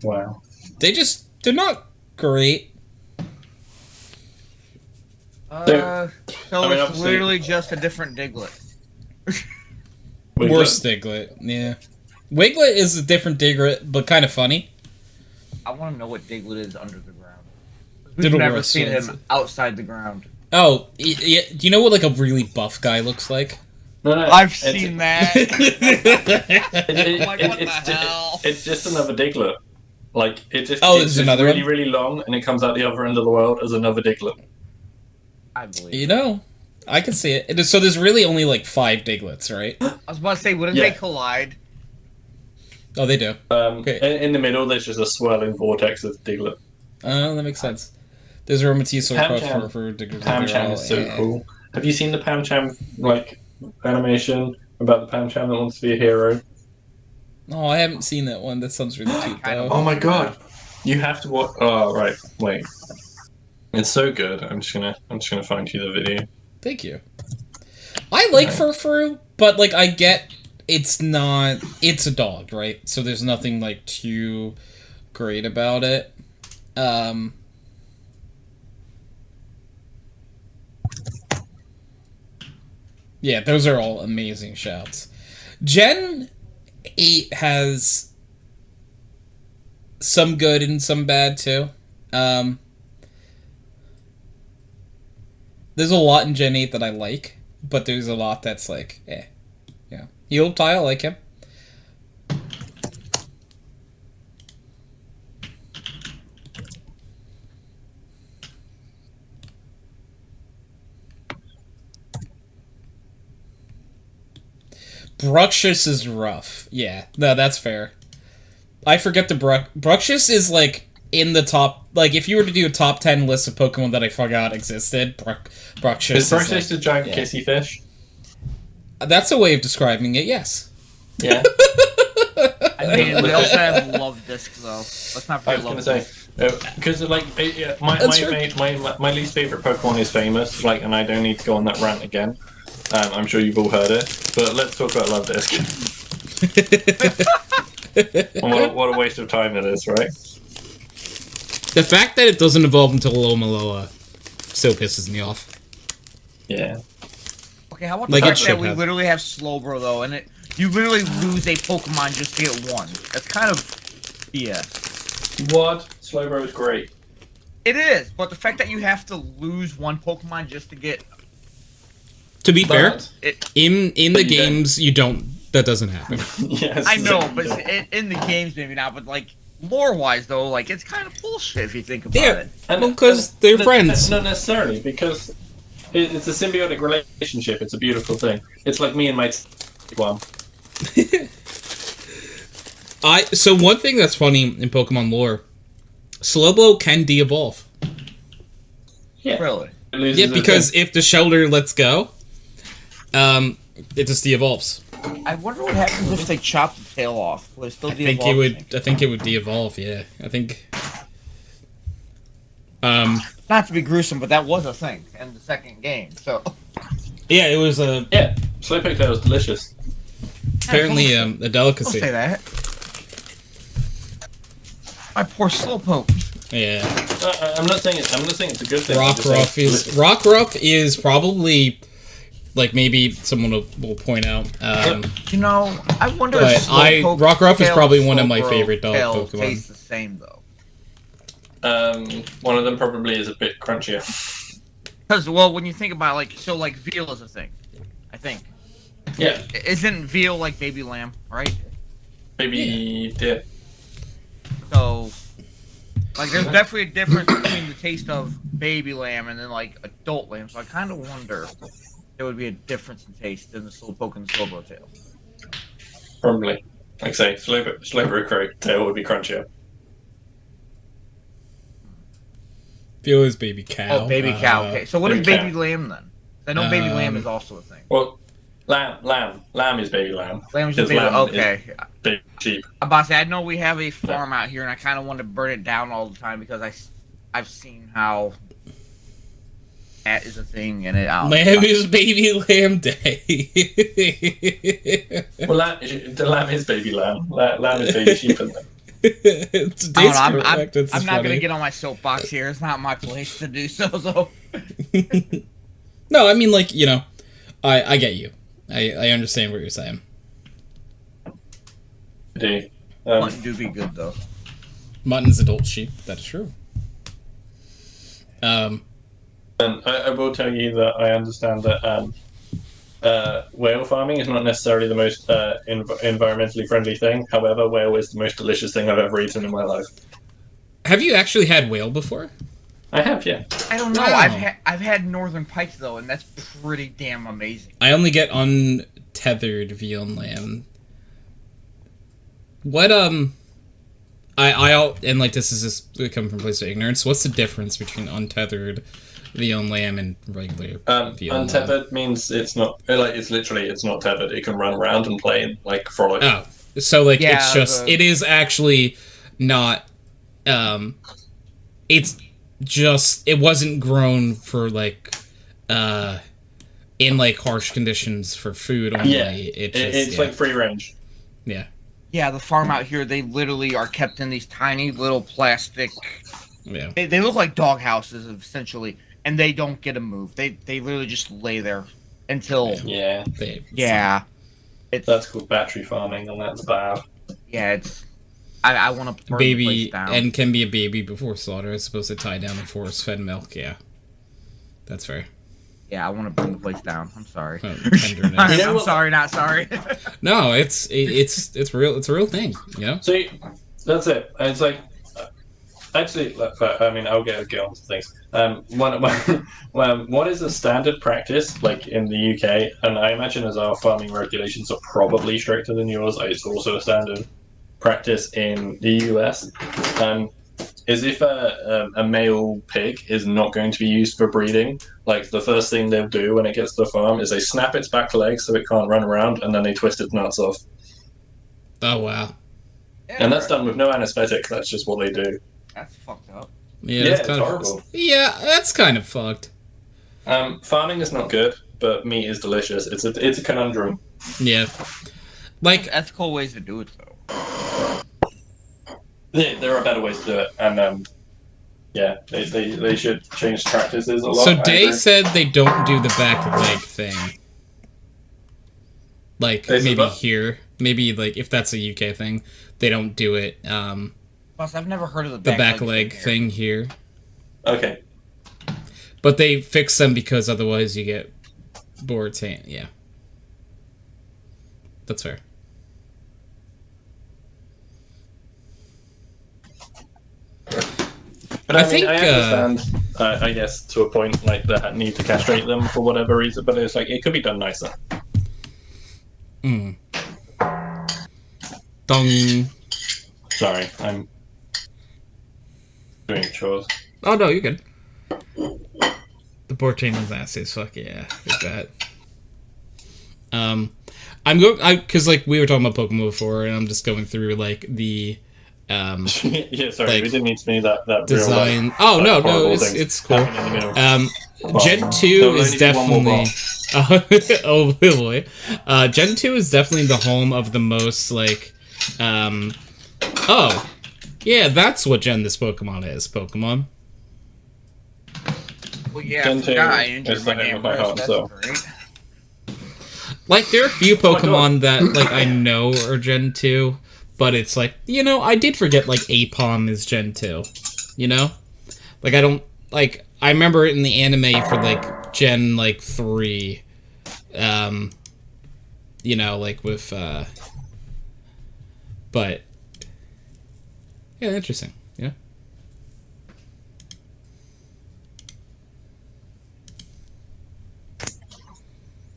Wow. They're not great. So it's literally just a different Diglett. Worse Diglett, yeah. Wiglet is a different Diglett, but kind of funny. I want to know what Diglett is under the ground. We've never seen him outside the ground. Oh, yeah. Do you know what like a really buff guy looks like? No, I've seen that. Like, what the hell? It's just another Diglett. Like it's just another really, one? really long, and it comes out the other end of the world as another Diglett. I believe. You know, I can see it. So there's really only like 5 Diglets, right? I was about to say, wouldn't they collide? Oh, they do. Okay. In the middle, there's just a swirling vortex of Diglett. Oh, that makes sense. There's a Romatisse for Diglett. Pam is so cool. Have you seen the Pam Cham like animation about the Pam Cham that wants to be a hero? Oh, I haven't seen that one. That sounds really cute, though. Oh my god, you have to watch. Oh right, wait. It's so good. I'm just gonna find you the video. Thank you. I like Furfuru, but like I get it's a dog, right? So there's nothing like too great about it. Yeah, those are all amazing shouts. Gen 8 has some good and some bad too. There's a lot in Gen 8 that I like, but there's a lot that's like, eh. Yeah. Heal Ty, I like him. Bruxious is rough. Yeah, no, that's fair. I forget the Bruxious is like in the top. Like if you were to do a top 10 list of Pokemon that I forgot existed, Bruxious is Bruxious like, the giant kissy fish? That's a way of describing it. Yes. Yeah. I mean, we also have love discs though. Let's not forget love discs. Because like my least favorite Pokemon is Famous. Like, and I don't need to go on that rant again. I'm sure you've all heard it, but let's talk about Love Disc. what a waste of time it is, right? The fact that it doesn't evolve until Alola still pisses me off. Yeah. Okay, how about the fact that we literally have Slowbro though, and you literally lose a Pokemon just to get one. That's kind of BS. What? Slowbro is great. It is, but the fact that you have to lose one Pokemon just to get... To be fair, in the games, you don't. That doesn't happen. Yes, I know, but in the games maybe not. But like lore-wise, though, like it's kind of bullshit if you think about it. Well, because they're friends. Not necessarily, because it's a symbiotic relationship. It's a beautiful thing. It's like me and my one. So one thing that's funny in Pokemon lore, Slowbro can de-evolve. Yeah, really. Yeah, because if the shelter lets go, it just de-evolves. I wonder what happens if they chop the tail off. Will it still de-evolve? I think it would de-evolve. Yeah, I think. Not to be gruesome, but that was a thing in the second game. So. Yeah, it was a. Yeah, Slowpoke tail was delicious. Apparently, a delicacy. Don't say that. My poor Slowpoke. Yeah. I'm not saying it's a good thing. Rockruff is probably like maybe someone will point out. You know, I wonder. But Rockruff is probably one of my favorite dog Pokemon. Tastes the same though. One of them probably is a bit crunchier. Because, well, when you think about, like, so, like, veal is a thing, I think. Yeah. Isn't veal like baby lamb, right? Baby deer. So, like, there's definitely a difference between the taste of baby lamb and then, like, adult lamb. So I kind of wonder if there would be a difference in taste in the slowpoke and the slowbro tail. Probably. Like I say, slowbro tail would be crunchier. Veal is baby cow. Oh, baby cow. Okay, so what is baby baby cow. lamb then? I know baby lamb is also a thing. Well, lamb is baby lamb. Lamb is just baby. Okay. Baby sheep. I'm about to say, I know we have a farm out here, and I kind of want to burn it down all the time because I've seen how that is a thing, and lamb is baby lamb day. Well, the lamb is baby lamb. Lamb is baby sheep, isn't it? I'm not gonna get on my soapbox here. It's not my place to do so. So. No, I mean, like, you know, I get you. I understand what you're saying. Mutton do be good though. Mutton's adult sheep. That is true. And I will tell you that I understand that whale farming is not necessarily the most environmentally friendly thing. However, whale is the most delicious thing I've ever eaten in my life. Have you actually had whale before? I have, yeah. I don't know. Wow. I've had northern pike though, and that's pretty damn amazing. I only get untethered veal and lamb. What and like this is just coming from a place of ignorance. What's the difference between untethered veal and lamb and regular veal? Untethered means it's not it's literally it's not tethered. It can run around and play and like frolic. Oh, so like Yeah, it's just it is actually not. It's just it wasn't grown for like in like harsh conditions for food only. Yeah, it's like free range. Yeah. Yeah, the farm out here, they literally are kept in these tiny little plastic. Yeah. They look like dog houses essentially, and they don't get to move. They literally just lay there until. Yeah. Yeah. That's called battery farming, and that's bad. Yeah, it's. I want to burn the Baby place down. and can be a baby before slaughter. It's supposed to tie down the force-fed milk. Yeah, that's fair. Yeah, I want to burn the place down. I'm sorry. Oh, tenderness. I'm sorry, not sorry. No, it's real. It's a real thing. You know. So that's it. It's like actually, I mean, I'll get on to things. What is a standard practice like in the UK? And I imagine as our farming regulations are probably stricter than yours, it's also a standard practice in the US. Is if a male pig is not going to be used for breeding, like the first thing they'll do when it gets to the farm is they snap its back legs so it can't run around, and then they twist its nuts off. Oh wow. And that's done with no anesthetic. That's just what they do. That's fucked up. Yeah, Yeah, that's kind it's of horrible. Yeah, that's kind of fucked. Farming is not good, but meat is delicious. It's a conundrum. Yeah, like Ethical ways to do it though. Yeah, there are better ways to do it, and yeah, they should change practices a lot. so. Day said they don't do the back leg thing. Like They said maybe what? here, maybe like if that's a UK thing, they don't do it. Plus, I've never heard of The back leg thing here, Okay. but they fix them because otherwise you get bored. Yeah, that's fair. But I I mean, think, I understand, I guess, to a point, like, that need to castrate them for whatever reason, but it's like, it could be done nicer. Dong. Sorry, I'm doing chores. Oh no, you're good. The Bortano's ass is fuck yeah, like that. I'm going because like we were talking about Pokemon before, and I'm just going through like the Yeah, sorry, like, we didn't need to see that design. real life, Oh no, horrible it's things cool. happening in the middle. Gen Well, 2 there'll is only be one more definitely. Oh boy, Gen 2 is definitely the home of the most like. Oh, yeah, that's what Gen this Pokemon is. Pokemon. Well, yeah, Gen I forgot I 2 injured is my the name damn of my wrist. heart, That's so. great. Like, there are a few my God. Pokemon that, like, I know are Gen 2, but it's like, you know, I did forget, like, Apom is Gen 2. you know? Like, I don't... Like, I remember it in the anime for, like, Gen, like, 3. You know, like, with, But... Yeah, interesting, you know?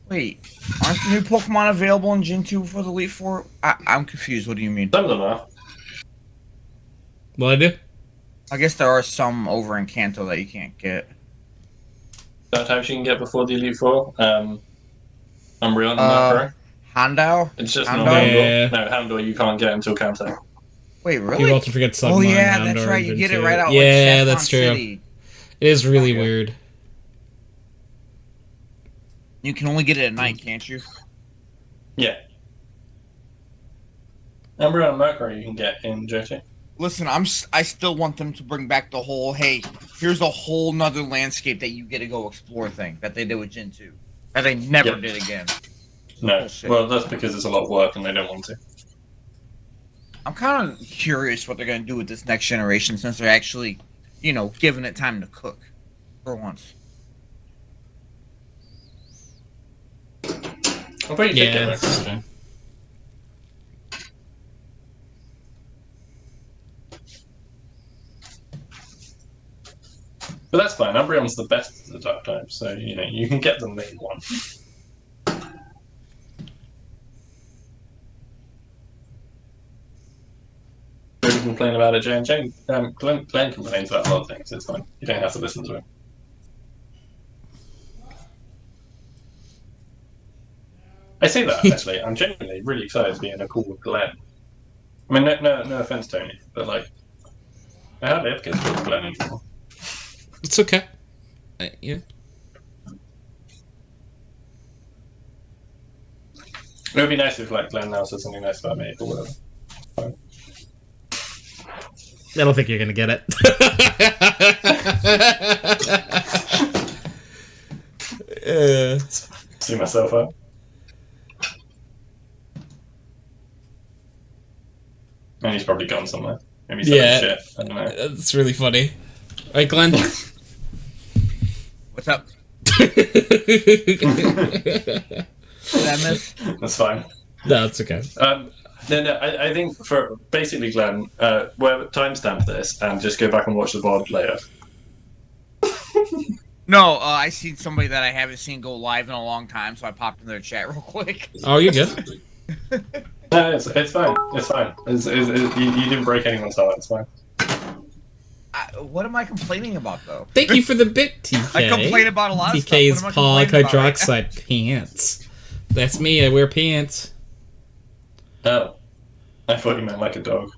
Wait, aren't the new Pokemon available in Gen 2 for the Elite Four? I'm confused. What do you mean? Some of them are. What I do? I guess there are some over in Kanto that you can't get. That types you can get before the Elite Four. Umbreon and Uh, Mercury. Houndour? It's just Houndour? not Yeah. Houndour. No, Houndour you can't get until Kanto. Wait, really? People often forget Sunmine, Oh yeah, Houndour, that's right. You and get it Gen right 2. out. Yeah, like Saffron that's true. City. It is really Okay. weird. You can only get it at night, can't you? Yeah. Umbreon and Mercury you can get in Johto. Listen, I still want them to bring back the whole, hey, here's a whole nother landscape that you get to go explore thing that they did with Gen 2. That they never Yep. did again. No. Bullshit. Well, that's because it's a lot of work and they don't want to. I'm kind of curious what they're going to do with this next generation since they're actually, you know, giving it time to cook. For once. I bet you could get Yes. Mercury. But that's fine. Umbreon's the best of the dark types, so you know you can get the main one. We can complain about it, Jane. Glen complains about a lot of things. It's fine. You don't have to listen to him. I say that actually. I'm genuinely really excited to be in a call with Glen. I mean, no offense, Tony, but like, I hardly ever get to talk to Glen anymore. It's okay. Yeah. It would be nice if like Glen now said something nice about me or whatever. I don't think you're gonna get it. See myself out. And he's probably gone somewhere. Maybe he's Yeah. shit. I don't know. That's really funny. Right, Glenn? What's up? Did I miss? That's fine. No, it's okay. I think for basically Glenn, we'll timestamp this and just go back and watch the VOD later. No, I seen somebody that I haven't seen go live in a long time, so I popped in their chat real quick. Oh, you're good. No, it's fine. It's fine. You didn't break anyone's heart. It's fine. What am I complaining about, though? Thank you for the bit, TK. I complain about a lot of TK's stuff. What am I Pog complaining about Hydroxide pants. That's me. I wear pants. Oh. I thought you meant like a dog.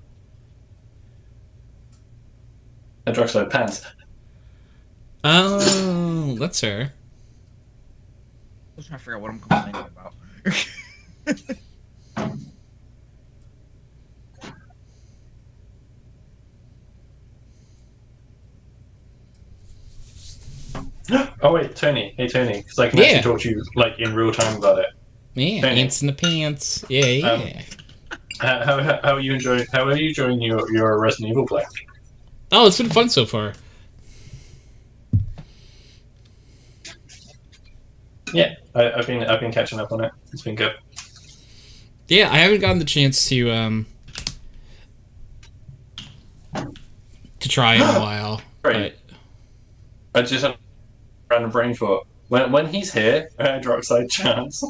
Hydroxide pants. Oh, that's her. I'm trying to figure out what I'm complaining about. Oh wait, Tony. Hey Tony, because I can Yeah. actually talk to you like in real time about it. Yeah, Tony. pants in the pants. Yeah, yeah. How are you enjoying? How are you enjoying your Resident Evil play? Oh, it's been fun so far. Yeah, I've been catching up on it. It's been good. Yeah, I haven't gotten the chance to try in a while. Right. I just had a random brain thought. When he's here, Hydroxide chance.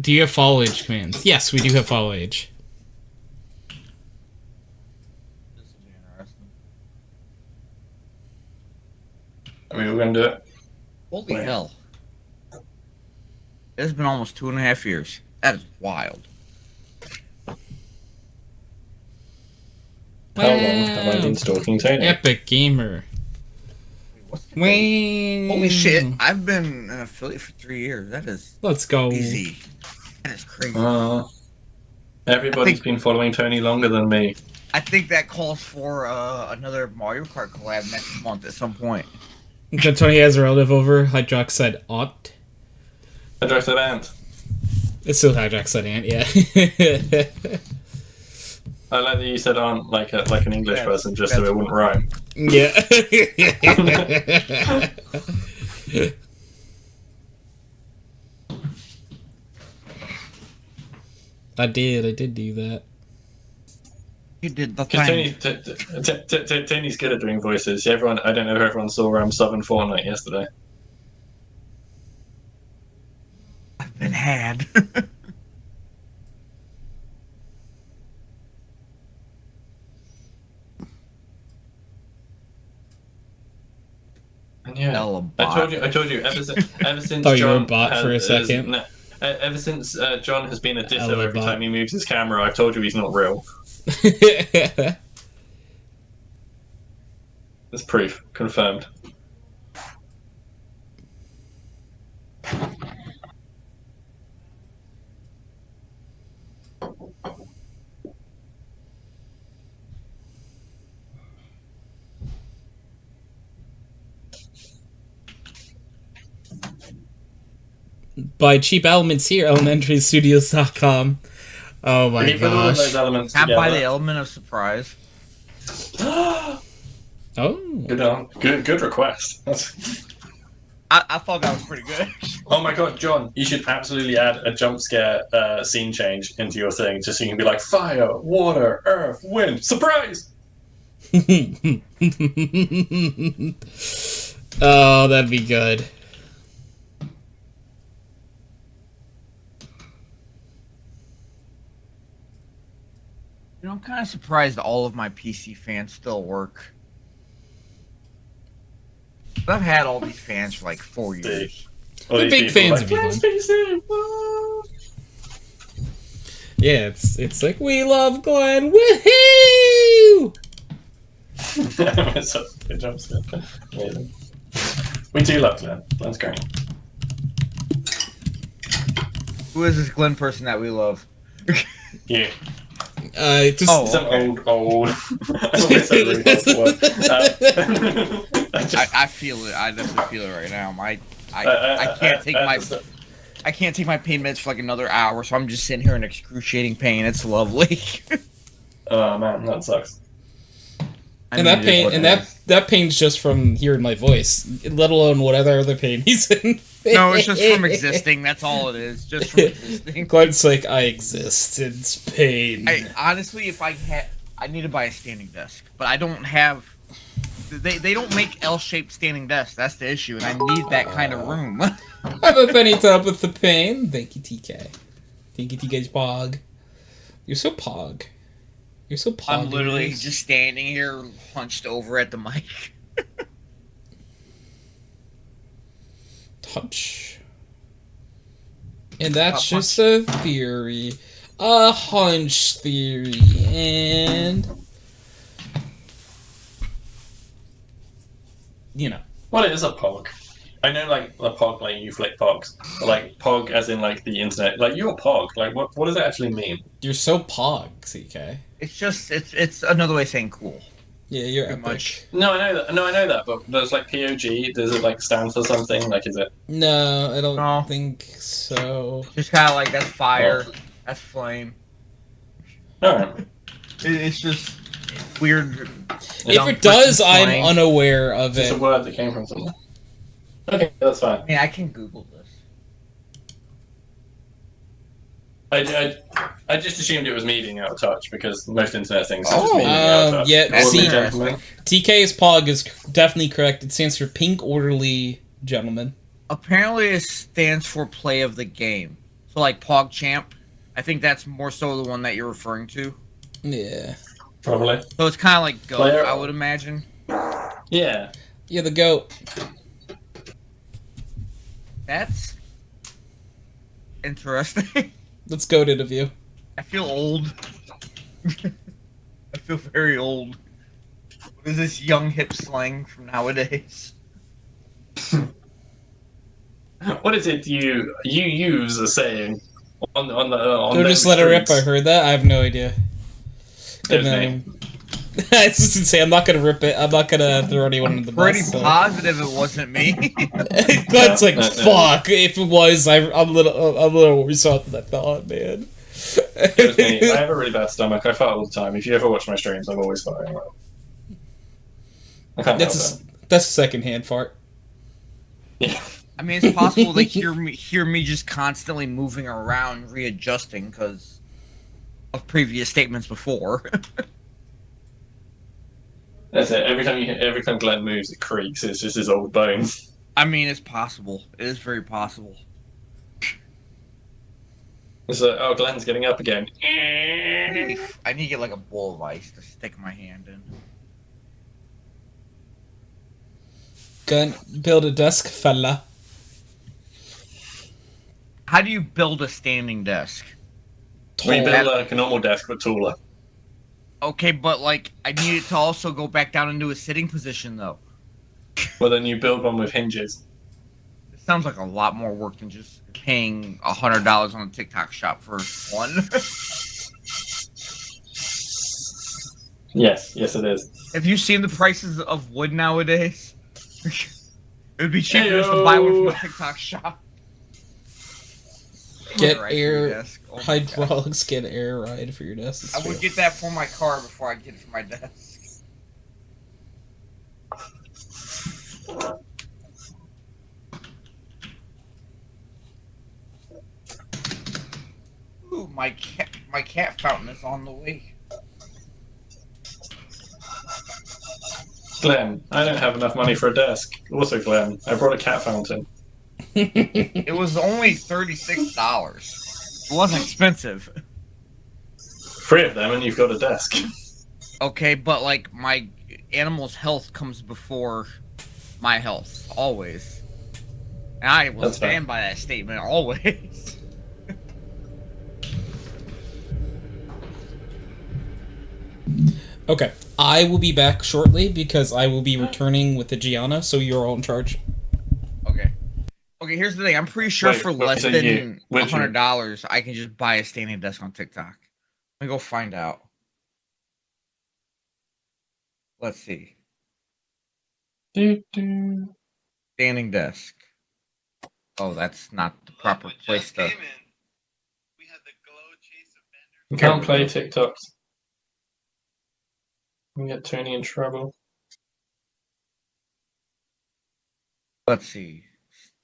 Do you have follow age commands? Yes, we do have follow age. This will be interesting. I mean, we're gonna do it. Holy Wait. hell. It's been almost 2.5 years. That is wild. How long have I been stalking Tony? Epic Gamer. What's the Wait. Holy shit. I've been an affiliate for 3 years. That is Let's go. crazy. That is crazy. Everybody's been following Tony longer than me. I think that calls for another Mario Kart collab next month at some point. Tony has a relative over, HydroxideAnt. HydroxideAnt. It's still HydroxideAnt, yeah. I like that you said "aunt" like an English person, just so it wouldn't rhyme. Yeah. I did do that. You did the Because Tony's good at doing voices. Everyone, I don't know if everyone saw Southern Fortnite yesterday. I've been had. And yeah, I told you. Ever since Thought you were a John bot for a second. ever since John has been a ditto Hello, every bot. time he moves his camera, I've told you he's not real. That's proof confirmed. Buy cheap elements here, elementarystudios.com. Oh my Can you put all of those gosh. elements Can't buy the together? element of surprise. Oh. Good request. I thought that was pretty good. Oh my god, John, you should absolutely add a jump scare scene change into your thing, just so you can be like fire, water, earth, wind, surprise! Oh, that'd be good. You know, I'm kind of surprised all of my PC fans still work. I've had all these fans for like 4 years. They're big fans of you, Glen. Yeah, it's like, we love Glen, woohoo! It's a good jump scare. Amazing. We do love Glen. Glen's great. Who is this Glen person that we love? Yeah. Just Some old. I always say really horrible word. I feel it. I definitely feel it right now. I can't take my pain meds for like another hour, so I'm just sitting here in excruciating pain. It's lovely. Oh man, that sucks. and that pain, and that pain's just from hearing my voice, let alone whatever other pain he's in. No, it's just from existing. That's all it is. Just from existing. Glen's like, I exist. It's pain. Honestly, if I need to buy a standing desk, but I don't have. They don't make L-shaped standing desks. That's the issue, and I need that kind of room. Have a penny to help with the pain. Thank you, TK. Thank you, TK's Pog. You're so Pog. You're so Pog. I'm literally just standing here, hunched over at the mic. Touch. And that's just a theory. A hunch theory. And... you know. Well, it is a pog. I know, like, a pog, like, you flick pogs. But, like, pog as in, like, the internet. Like, you're a pog. Like, what does it actually mean? You're so Pog, CK. It's just, it's another way of saying cool. Yeah, you're Pretty epic. much. No, I know that. No, I know that. But there's, like, POG. Does it, like, stand for something? Like, is it... No, I don't No. think so. Just kind of like, that's fire, that's flame. Alright. It's just weird. If it does, I'm slang. unaware of It's it. a word that came from somewhere. Okay, that's fine. I mean, I can Google this. I just assumed it was me being out of touch because most internet things are Oh, just me being out of touch. yeah, Orderly see- gentleman. TK's Pog is definitely correct. It stands for Pink Orderly Gentleman. Apparently, it stands for play of the game. So, like PogChamp, I think that's more so the one that you're referring to. Yeah. Probably. So it's kind of like Go, Player- I would imagine. Yeah. Yeah, the goat. That's interesting. Let's goat it of you. I feel old. I feel very old. What is this young hip slang from nowadays? What is it you use a saying on the Go just let it rip. I heard that. I have no idea. Good There's name. I was just gonna say I'm not gonna rip it. I'm not gonna throw anyone under the Pretty bus. So. positive it wasn't me. Glenn's like, fuck. If it was, I'm a little worse off than I thought, man. It was me. I have a really bad stomach. I fart all the time. If you ever watch my streams, I'm always farting. I can't help it. That's a secondhand fart. Yeah. I mean, it's possible they hear me just constantly moving around, readjusting because of previous statements before. That's it. Every time Glen moves, it creaks. It's just his old bones. I mean, it's possible. It is very possible. It's like, oh, Glen's getting up again. I need to get like a bowl of ice to stick my hand in. Gonna build a desk, fella. How do you build a standing desk? We build like a normal desk, but taller. Okay, but like I need it to also go back down into a sitting position, though. Well, then you build one with hinges. It sounds like a lot more work than just paying $100 on a TikTok shop for one. Yes, it is. Have you seen the prices of wood nowadays? It would be cheaper just to buy one from a TikTok shop. Get Right air hydraulics. Get air ride for your desk. I would get that for my car before I get it for my desk. Ooh, my cat fountain is on the way. Glen, I don't have enough money for a desk. Also, Glen, I brought a cat fountain. It was only $36. It wasn't expensive. 3 of them, and you've got a desk. Okay, but like my animal's health comes before my health, always. And I will stand by that statement always. Okay, I will be back shortly because I will be returning with the Gianna, so you're all in charge. Okay, here's the thing. I'm pretty sure for less than $100, I can just buy a standing desk on TikTok. Let me go find out. Let's see. Standing desk. Oh, that's not the proper place to... You can't play TikToks. You get Tony in trouble. Let's see.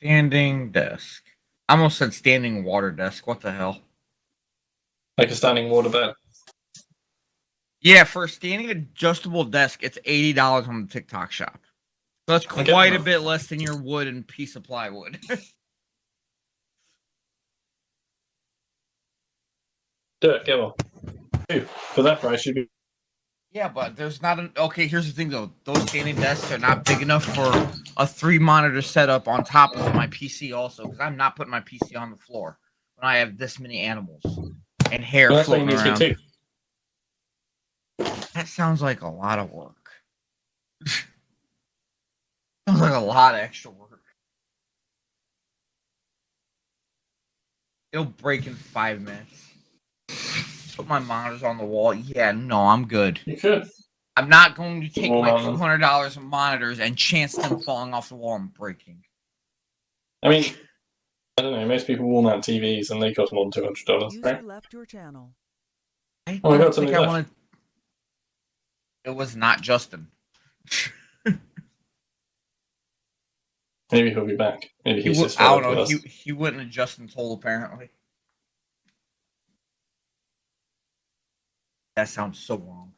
Standing desk. I almost said standing water desk. What the hell? Like a standing water bed. Yeah, for a standing adjustable desk, it's $80 on the TikTok shop. So that's quite a bit less than your wood and piece of plywood. Do it, give on. For that price, you'd be... Yeah, but there's not an... Okay, here's the thing, though. Those standing desks are not big enough for a 3-monitor setup on top of my PC also, because I'm not putting my PC on the floor when I have this many animals and hair floating around. That sounds like a lot of work. Sounds like a lot of extra work. It'll break in 5 minutes. Put my monitors on the wall. Yeah, no, I'm good. You could. I'm not going to take my $200 of monitors and chance them falling off the wall and breaking. I mean, I don't know. Most people wall mount TVs and they cost more than $200, right? Left your channel. I Oh my God, think something left. It was not Justin. Maybe he'll be back. Maybe he's just... I don't know. He went in Justin's hole, apparently. That sounds so wrong.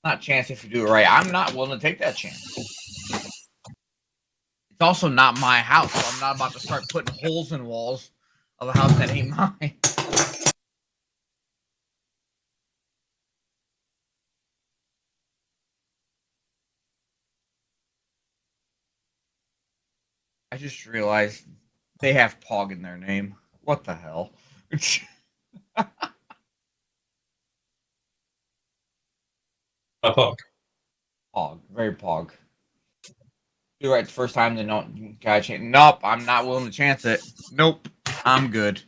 Not a chance if you do it right. I'm not willing to take that chance. It's also not my house, so I'm not about to start putting holes in walls of a house that ain't mine. I just realized they have Pog in their name. What the hell? A Pog. Pog. Very Pog. Do it right the first time, then don't gotta change. Nope, I'm not willing to chance it. Nope. I'm good.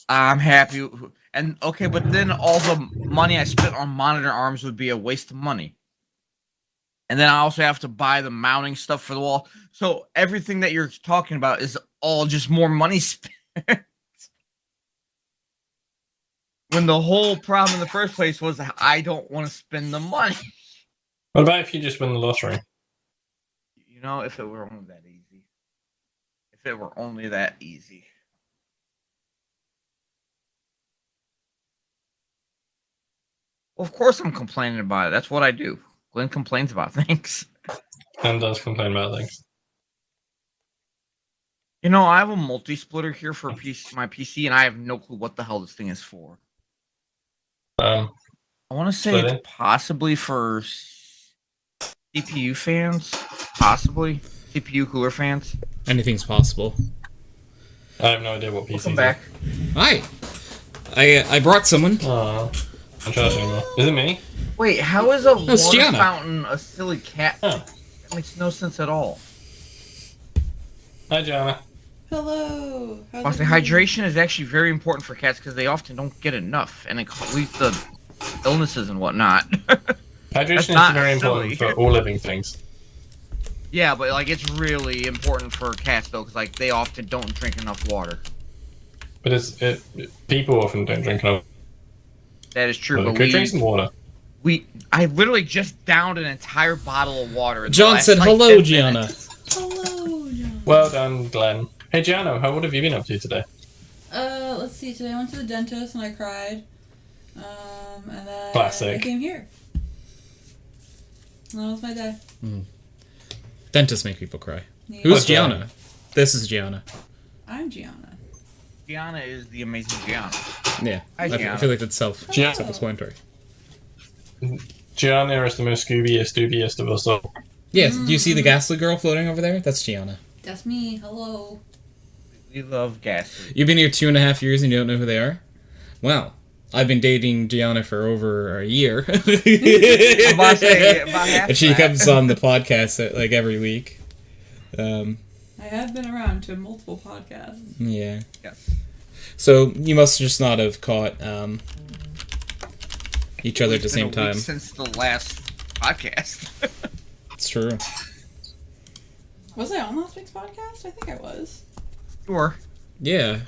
I'm happy. And okay, but then all the money I spent on monitor arms would be a waste of money. And then I also have to buy the mounting stuff for the wall. So everything that you're talking about is all just more money spent. When the whole problem in the first place was I don't want to spend the money. What about if you just win the lottery? You know, if it were only that easy. If it were only that easy. Well, of course I'm complaining about it. That's what I do. Glenn complains about things. And does complain about things. You know, I have a multi-splitter here for my PC, and I have no clue what the hell this thing is for. I want to say it's possibly for CPU fans. Possibly. CPU cooler fans. Anything's possible. I have no idea what PC Welcome back. Hi. I brought someone. Oh, I'm trying to anymore. Is it me? Wait, how is a water Gianna. fountain a silly cat? Oh. That makes no sense at all. Hi, Gianna. Hello. Honestly, hydration is actually very important for cats because they often don't get enough, and it leads to illnesses and whatnot. Hydration is very important for all living things. Yeah, but like it's really important for cats though, because like they often don't drink enough water. But people often don't drink enough. That is true. Well, But go drink some water. I literally just downed an entire bottle of water. In the John last, said, like, "Hello, 10 Gianna." minutes. Hello, John. Well done, Glenn. Hey, Gianna, what have you been up to today? Let's see. Today I went to the dentist and I cried. And then Classic. I came here. And that was my day. Dentists make people cry. Yeah. Who's Okay. Gianna? This is Gianna. I'm Gianna. Gianna is the amazing Gianna. Yeah. Hi, I Gianna. feel like that's Gianna. self-explanatory. Gianna is the most doobiest of us all. Yes. Do you see the ghastly girl floating over there? That's Gianna. That's me. Hello. We love gas. You've been here 2.5 years and you don't know who they are? Wow. I've been dating Gianna for over a year. I'm about to say about half And she that. comes on the podcast like every week. I have been around to multiple podcasts. Yeah. Yes. So you must just not have caught each other at the It's been same a week time. since the last podcast. It's true. Was I on last week's podcast? I think I was. Sure. Yeah.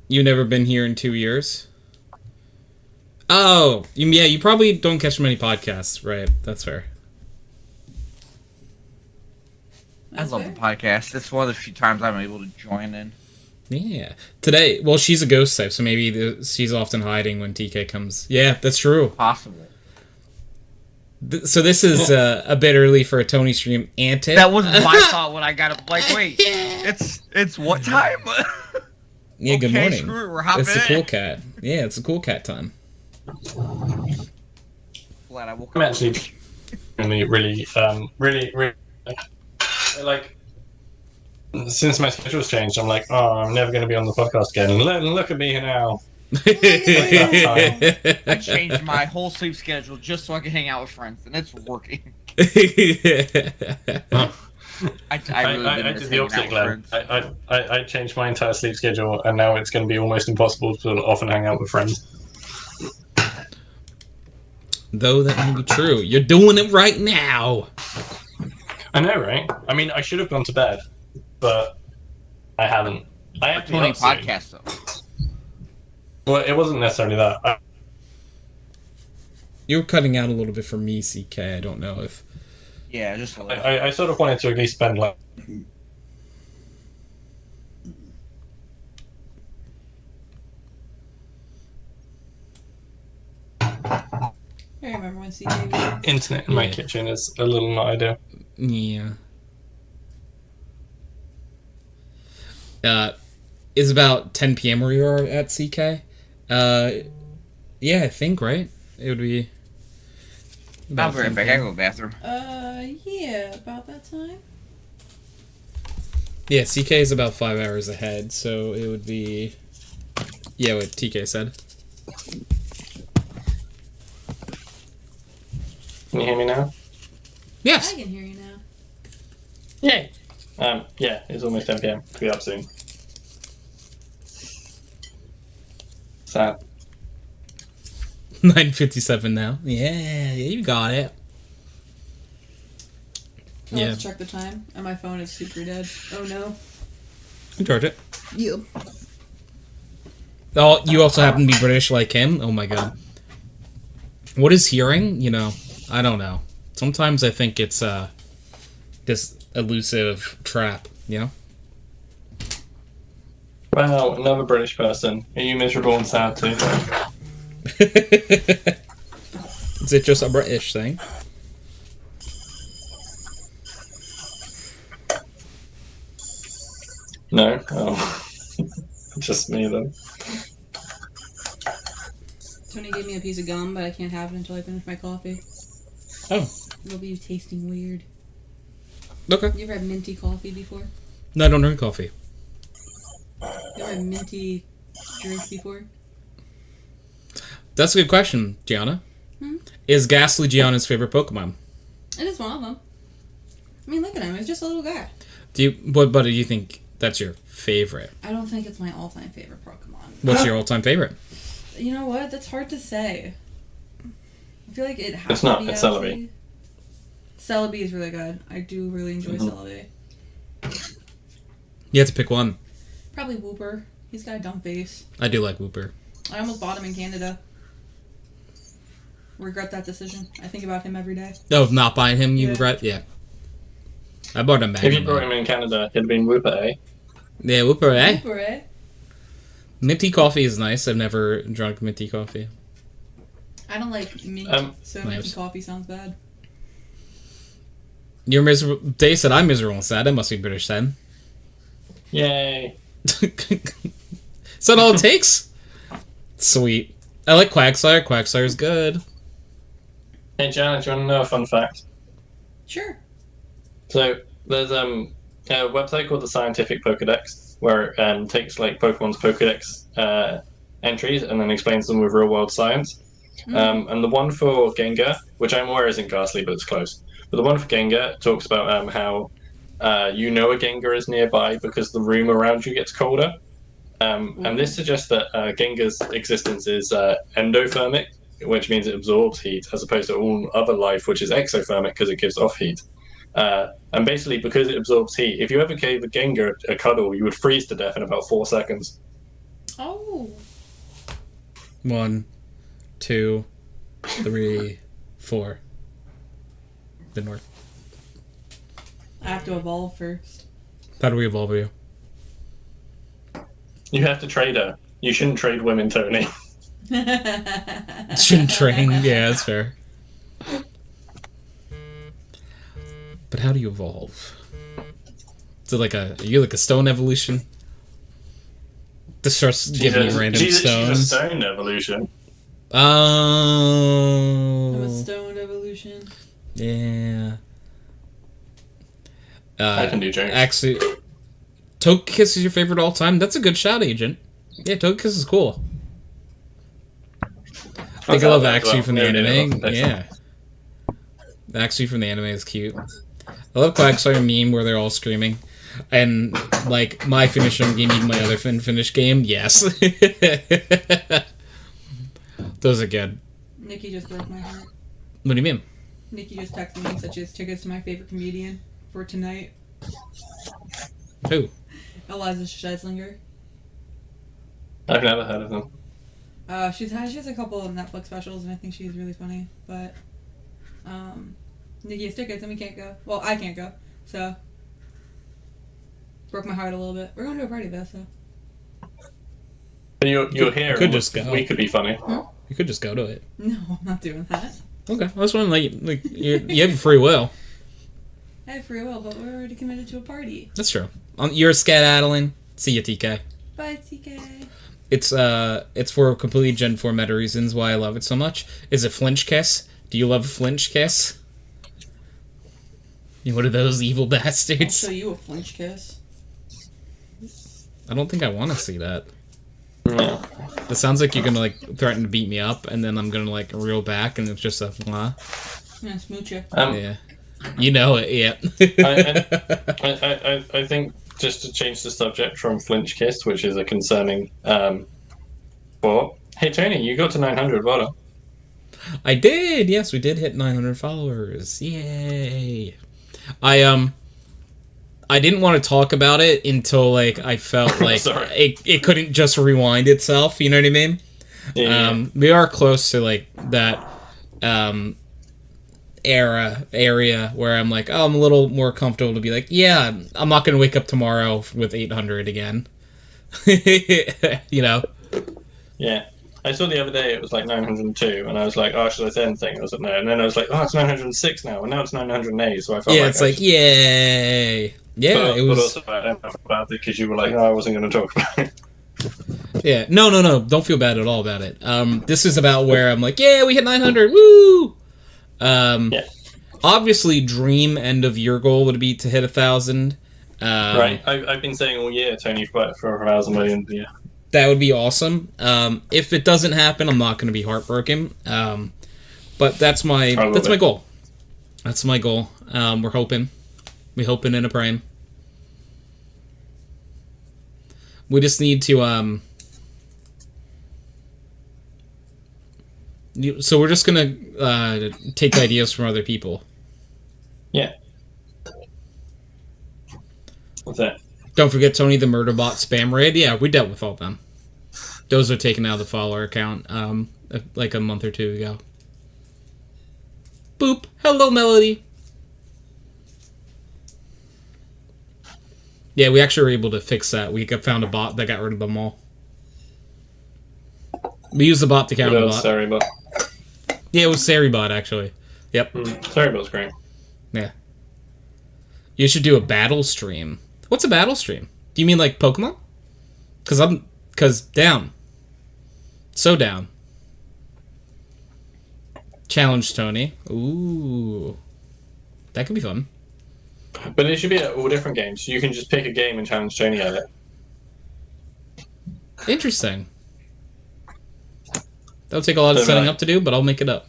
You never been here in 2 years? Oh, yeah, you probably don't catch many podcasts, right? That's fair. That's I love fair. the podcast. It's one of the few times I'm able to join in. Yeah. Today, well, she's a ghost type, so maybe she's often hiding when TK comes. Yeah, that's true. Possible. So this is a bit early for a Tony stream. Antic. That wasn't my thought when I got it. Like, wait, it's what time? Yeah, good Okay, morning. screw it, we're hopping It's the cool in. cat. Yeah, it's a cool cat time. Glad I woke I'm up. actually really, like, since my schedule's changed, I'm like, oh, I'm never going to be on the podcast again. And look at me now. I changed my whole sleep schedule just so I could hang out with friends, and it's working. I really I miss did the hanging out opposite, with Glenn. friends. I changed my entire sleep schedule, and now it's going to be almost impossible to often hang out with friends. Though that may be true. You're doing it right now. I know, right? I mean, I should have gone to bed, but I haven't. I have to be Tony up soon. podcast though. Well, it wasn't necessarily that. You're cutting out a little bit for me, CK. I don't know if... Yeah, just a little. I sort of wanted to at least spend like. I remember when CJ was here. Internet in my Yeah. kitchen is a little not ideal. Yeah. It's about 10 p.m. where you are at CK. Yeah, I think, right? It would be... I'll be right 10 back. I p.m. go to the bathroom. Yeah, about that time. Yeah, CK is about 5 hours ahead, so it would be... Yeah, what TK said. Can you hear me now? Yes! I can hear you now. Yay! Yeah, it's almost 10 p.m. Be up soon. Sad. 9:57 now. Yeah, you got it. Yeah. Let's check the time. And my phone is super dead. Oh no. You charge it. You. Oh, you also happen to be British like him? Oh my god. What is hearing? You know, I don't know. Sometimes I think it's this elusive trap, you know? Wow, another British person. Are you miserable and sad too? Is it just a British thing? No? Oh. Just me then. Tony gave me a piece of gum, but I can't have it until I finish my coffee. Oh. It'll be tasting weird. Okay. You ever had minty coffee before? No, I don't drink coffee. You ever had minty drink before? That's a good question, Gianna. Hmm? Is Ghastly Gianna's favorite Pokemon? It is one of them. I mean, look at him. He's just a little guy. But do you think that's your favorite? I don't think it's my all-time favorite Pokemon. What's your all-time favorite? You know what? That's hard to say. I feel like it has It's not, to be it's actually... Celebi is really good. I do really enjoy Celebi. You have to pick one. Probably Wooper. He's got a dumb face. I do like Wooper. I almost bought him in Canada. Regret that decision. I think about him every day. Oh, not buying him, you Yeah. regret? Yeah. I bought him back. If you brought him in Canada, it'd have been Whooper, eh? Yeah, Wooper, eh? Wooper, eh? Minty coffee is nice. I've never drunk minty coffee. I don't like mint, so nice. minty coffee sounds bad. You're miserable. They said I'm miserable and sad. I must be British then. Yay. Is that all it takes? Sweet. I like Quagsire. Quagsire's good. Hey, Gianna, do you want to know a fun fact? Sure. So, there's a website called the Scientific Pokedex, where it takes like Pokemon's Pokedex entries and then explains them with real world science. And the one for Gengar, which I'm aware isn't Ghastly, but it's close. But the one for Gengar talks about how you know a Gengar is nearby because the room around you gets colder. And this suggests that Gengar's existence is endothermic, which means it absorbs heat, as opposed to all other life, which is exothermic because it gives off heat. And basically, because it absorbs heat, if you ever gave a Gengar a cuddle, you would freeze to death in about 4 seconds. Oh. 1, 2, 3, 4. The north. I have to evolve first. How do we evolve you? You have to trade her. You shouldn't trade women, Tony. Shouldn't train. Yeah, that's fair. But how do you evolve? Is it like are you like a stone evolution? This starts giving you random She's a stones. stone evolution. I'm a Oh. stoned evolution. Yeah. I can do jokes. Actually, Togekiss is your favorite all time? That's a good shout, Agent. Yeah, Togekiss is cool. I think I love Axie from the anime. Yeah. Axie from the anime is cute. I love Quagsire meme where they're all screaming. And, like, my finish game beating my other finish game? Yes. Those are good. Nikki just broke my heart. What do you mean? Nikki just texted me and said she has tickets to my favorite comedian for tonight. Who? Eliza Scheislinger. I've never heard of them. She has a couple of Netflix specials, and I think she's really funny. But Nikki has tickets, and we can't go. Well, I can't go, so broke my heart a little bit. We're going to a party though, so But you're here. Could just go. We could be funny. You could just go to it. no, I'm not doing that. Okay, I just want to like you have free will. I have free will, but we're already committed to a party. That's true. You're skedaddling. See ya, TK. Bye, TK. It's for completely Gen 4 meta reasons why I love it so much. Is it Flinch Kiss? Do you love Flinch Kiss? You one of those evil I'll bastards? show you a flinch kiss. I don't think I want to see that. No. It sounds like you're gonna like threaten to beat me up, and then I'm gonna like reel back, and it's just a mwah. I'm gonna smooch you. Yeah, you know it. Yeah. I think just to change the subject from Flinch Kiss, which is a concerning thought, Hey Tony, you got to 900. Well done. I did. Yes, we did hit 900 followers. Yay! I didn't want to talk about it until like I felt like it couldn't just rewind itself. You know what I mean? Yeah. We are close to like that area where I'm like, oh, I'm a little more comfortable to be like, yeah, I'm not gonna wake up tomorrow with 800 again. You know? Yeah. I saw the other day it was like 902, and I was like, oh, should I say anything? I was like, no. And then I was like, oh, it's 906 now, and now it's 908, so I felt Yeah, like it's like, yay. Yeah, it was. But also, I don't feel bad because you were like, no, I wasn't going to talk about it. Yeah, no. Don't feel bad at all about it. This is about where I'm like, yeah, we hit 900. Woo! Yeah. Obviously, dream end of year goal would be to hit 1,000. Right. I've been saying all year, Tony, for 1,000 million. Yeah. That would be awesome. If it doesn't happen, I'm not going to be heartbroken. But that's my goal. That's my goal. We're hoping. We're hoping and a praying. We just need to so we're just gonna take ideas from other people. Yeah. What's that? Don't forget Tony the Murderbot spam raid. Yeah, we dealt with all of them. Those are taken out of the follower account like a month or two ago. Boop. Hello, Melody. Yeah, we actually were able to fix that. We found a bot that got rid of them all. We used the bot to counter the bot. Sorrybot. Yeah, it was Sarybot, actually. Yep. Sarybot's great. Yeah. You should do a battle stream. What's a battle stream? Do you mean like Pokemon? Cause down. So down. Challenge Tony. Ooh. That could be fun. But it should be all different games. So you can just pick a game and challenge Tony at it. Interesting. That'll take a lot of setting up to do, but I'll make it up.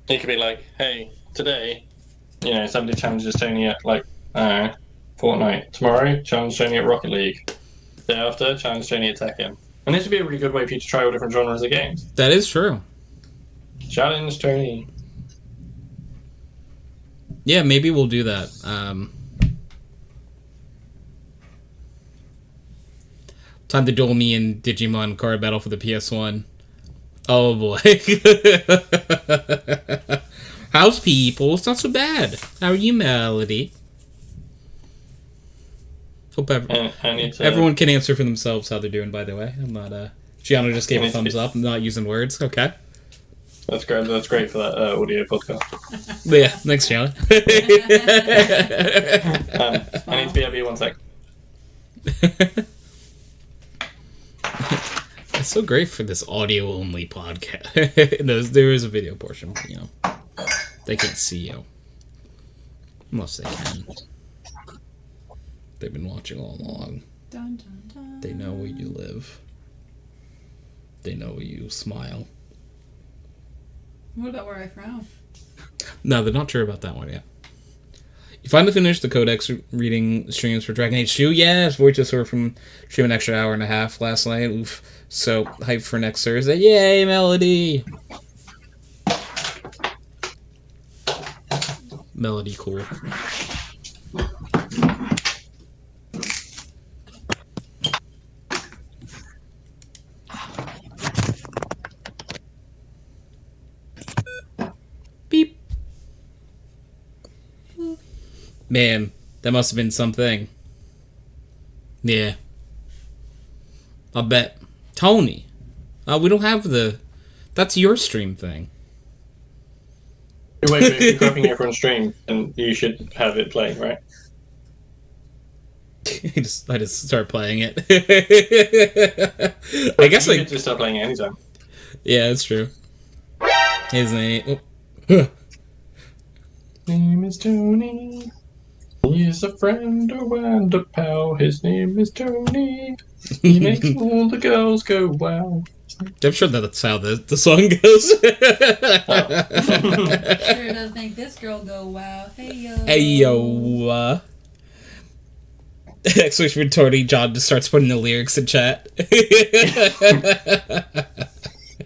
It could be like, hey, today, somebody challenges Tony at like, Fortnite. Tomorrow, challenge Tony at Rocket League. Day after, challenge Tony at Tekken. And this would be a really good way for you to try all different genres of games. That is true. Challenge Tony. Yeah, maybe we'll do that. Time to duel me in Digimon card battle for the PS1. Oh boy. How's people? It's not so bad. How are you, Melody? Hope everyone can answer for themselves how they're doing, by the way. I'm not, Gianna just gave a thumbs up. I'm not using words. Okay. That's great. That's great for that audio podcast. But yeah, thanks, Gianna. I need to be BRB 1 sec. It's so great for this audio-only podcast. There is a video portion, They can't see you. Unless they can. They've been watching all along. Dun, dun, dun. They know where you live. They know where you smile. What about where I frown? No, they're not sure about that one yet. You finally finished the Codex reading streams for Dragon Age 2? Yes, we just were from streaming an extra hour and a half last night. Oof. So hyped for next Thursday. Yay, Melody! Melody cool. Beep. Man, that must have been something. Yeah. I'll bet. Tony. We don't have the... That's your stream thing. Wait, if you're grabbing it from stream, then you should have it playing, right? I just start playing it. I guess you could just start playing it anytime. Yeah, that's true. His name... Oh. Name is Tony. He's a friend and a pal. His name is Tony. He makes all the girls go wow. I'm sure that's how the song goes. Sure does make this girl go wow. Hey yo. Hey yo. Exclamation retarding John just starts putting the lyrics in chat.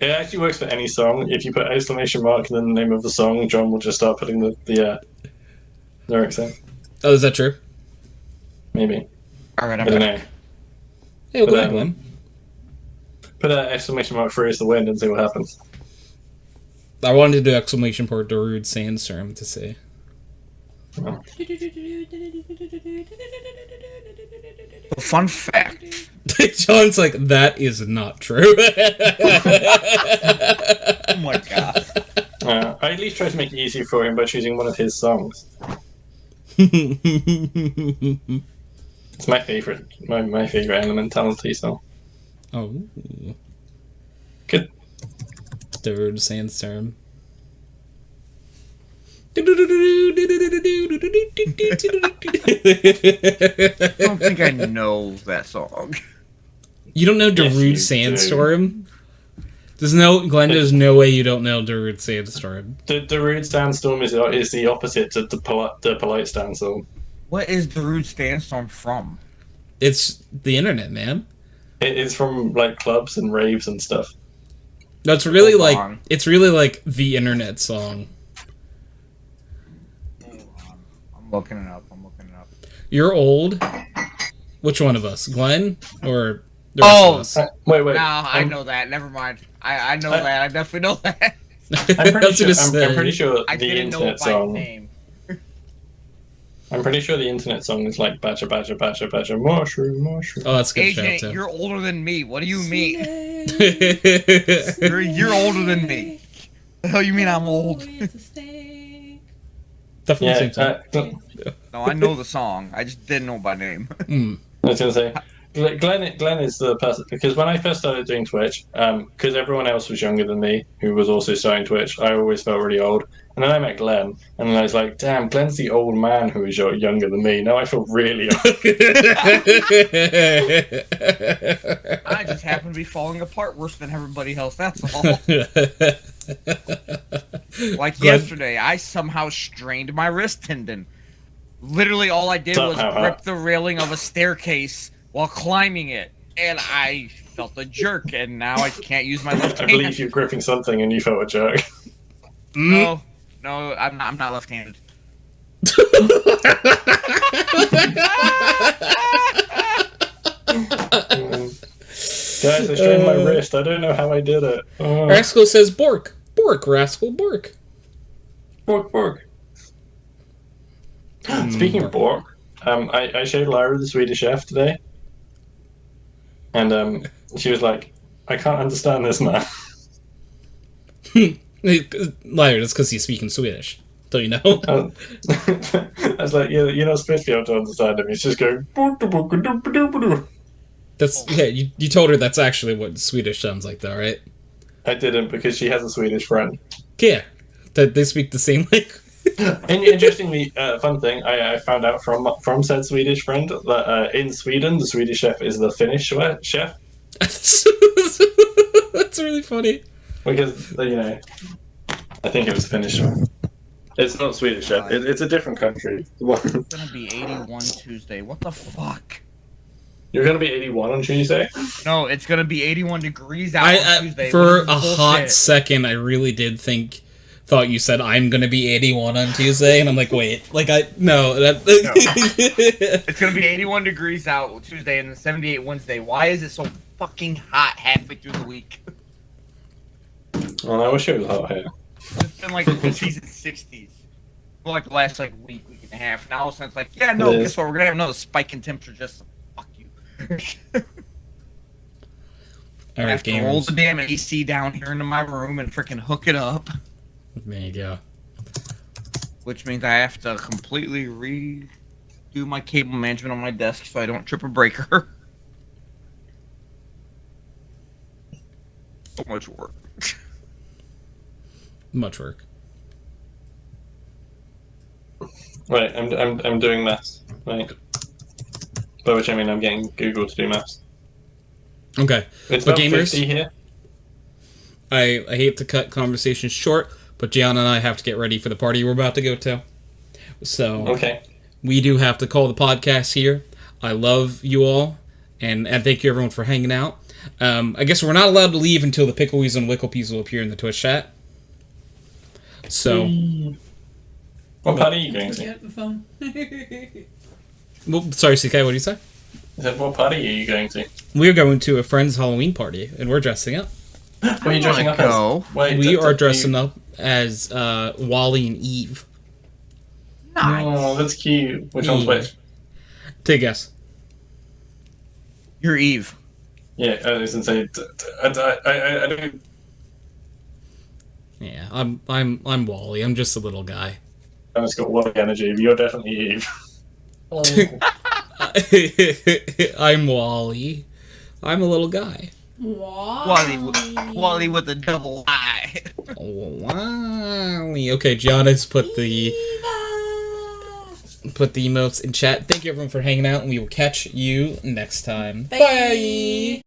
It actually works for any song. If you put exclamation mark and then the name of the song, John will just start putting the lyrics in. Oh, is that true? Maybe. Alright, I don't know. Hey, well, go But, ahead, Glenn. Put an exclamation mark free as the wind and see what happens. I wanted to do exclamation point Darude Sandstorm to say. Fun fact. John's like, that is not true. Oh my god. I at least try to make it easy for him by choosing one of his songs. It's my favorite. My favorite Elementality song. Oh. Good. Darude Sandstorm. I don't think I know that song. You don't know Yes, Darude you Sandstorm? There's no way you don't know Darude Sandstorm. The rude sandstorm is the opposite to the polite sandstorm. What is the Rude Sandstorm from? It's the internet, man. It is from like clubs and raves and stuff. No, it's really Hold like on. the internet song. I'm looking it up. You're old. Which one of us, Glenn or the rest of us? Wait. No, I know that. Never mind. I know that. I definitely know that. I'm pretty That's sure. what it I'm pretty sure I the didn't know it internet by song. name. I'm pretty sure the internet song is like Badger, Badger, Badger, Badger, Mushroom, Mushroom. Oh, that's a good shout AJ, too. you're older than me. What do you mean? Definitely You're older than me. The hell you mean I'm old? same Yeah, time. No, I know the song. I just didn't know by name. I was gonna say, Glen is the person because when I first started doing Twitch, because everyone else was younger than me who was also starting Twitch, I always felt really old. And then I met Glen, and then I was like, "Damn, Glen's the old man who is younger than me." Now I feel really old. I just happen to be falling apart worse than everybody else. That's all. Like yesterday, I somehow strained my wrist tendon. Literally, all I did was grip the railing of a staircase while climbing it, and I felt a jerk, and now I can't use my left I hand. believe you're gripping something and you felt a jerk. No, I'm not left-handed. Guys, I strained my wrist. I don't know how I did it. Oh. Rascal says Bork. Bork, Rascal, Bork. Bork. Speaking of Bork, I showed Lyra the Swedish chef today, and she was like, "I can't understand this man." Liar, that's because he's speaking Swedish. Don't you know? I was like, "Yeah, you're not supposed to be able to understand him. He's just going." That's you told her that's actually what Swedish sounds like, though, right? I didn't because she has a Swedish friend. Yeah, that they speak the same language. And interestingly, fun thing, I found out from said Swedish friend that in Sweden the Swedish chef is the Finnish chef That's really funny. because I think it was Finnish. It's not Swedish chef. It's a different country. It's gonna be 81 Tuesday. What the fuck? You're gonna be 81 on Tuesday. No, it's gonna be 81 degrees out on Tuesday. For What a is this hot bullshit? second, I really did thought you said I'm gonna be 81 on Tuesday, and I'm like, wait, like no. It's gonna be 81 degrees out Tuesday and then 78 Wednesday. Why is it so fucking hot halfway through the week? Well, I wish it was hot here. It's been like the 50s and 60s for like the last week and a half. Now it's like, yeah, no, It is. guess what? We're gonna have another spike in temperature just to fuck you. I All right, have to roll gamers. the damn AC down here into my room and freaking hook it up. There you go. Which means I have to completely redo my cable management on my desk so I don't trip a breaker. So much work. Much work. Right, I'm doing maths. Right. By which I mean I'm getting Google to do maths. Okay, It's but about gamers, 50 here. I hate to cut conversations short, but Gianna and I have to get ready for the party we're about to go to. So Okay. we do have to call the podcast here. I love you all, and thank you everyone for hanging out. I guess we're not allowed to leave until the Pickleweasel and Wicklepeas will appear in the Twitch chat. So, what party are you going to? Get the phone. well, sorry, CK, what did you say? I said, what party are you going to? We're going to a friend's Halloween party, and we're dressing up. What are you dressing up as? Wait, We are dressing up as Wally and Eve. Nice. Oh, that's cute. Which one's which? Take a guess. You're Eve. Yeah, I was gonna say. I don't. Yeah, I'm Wally. I'm just a little guy. I just got Wally energy, but you're definitely Eve. I'm Wally. I'm a little guy. Wally with a double I. Wally. Okay, Gianna's put the emotes in chat. Thank you everyone for hanging out, and we will catch you next time. Bye.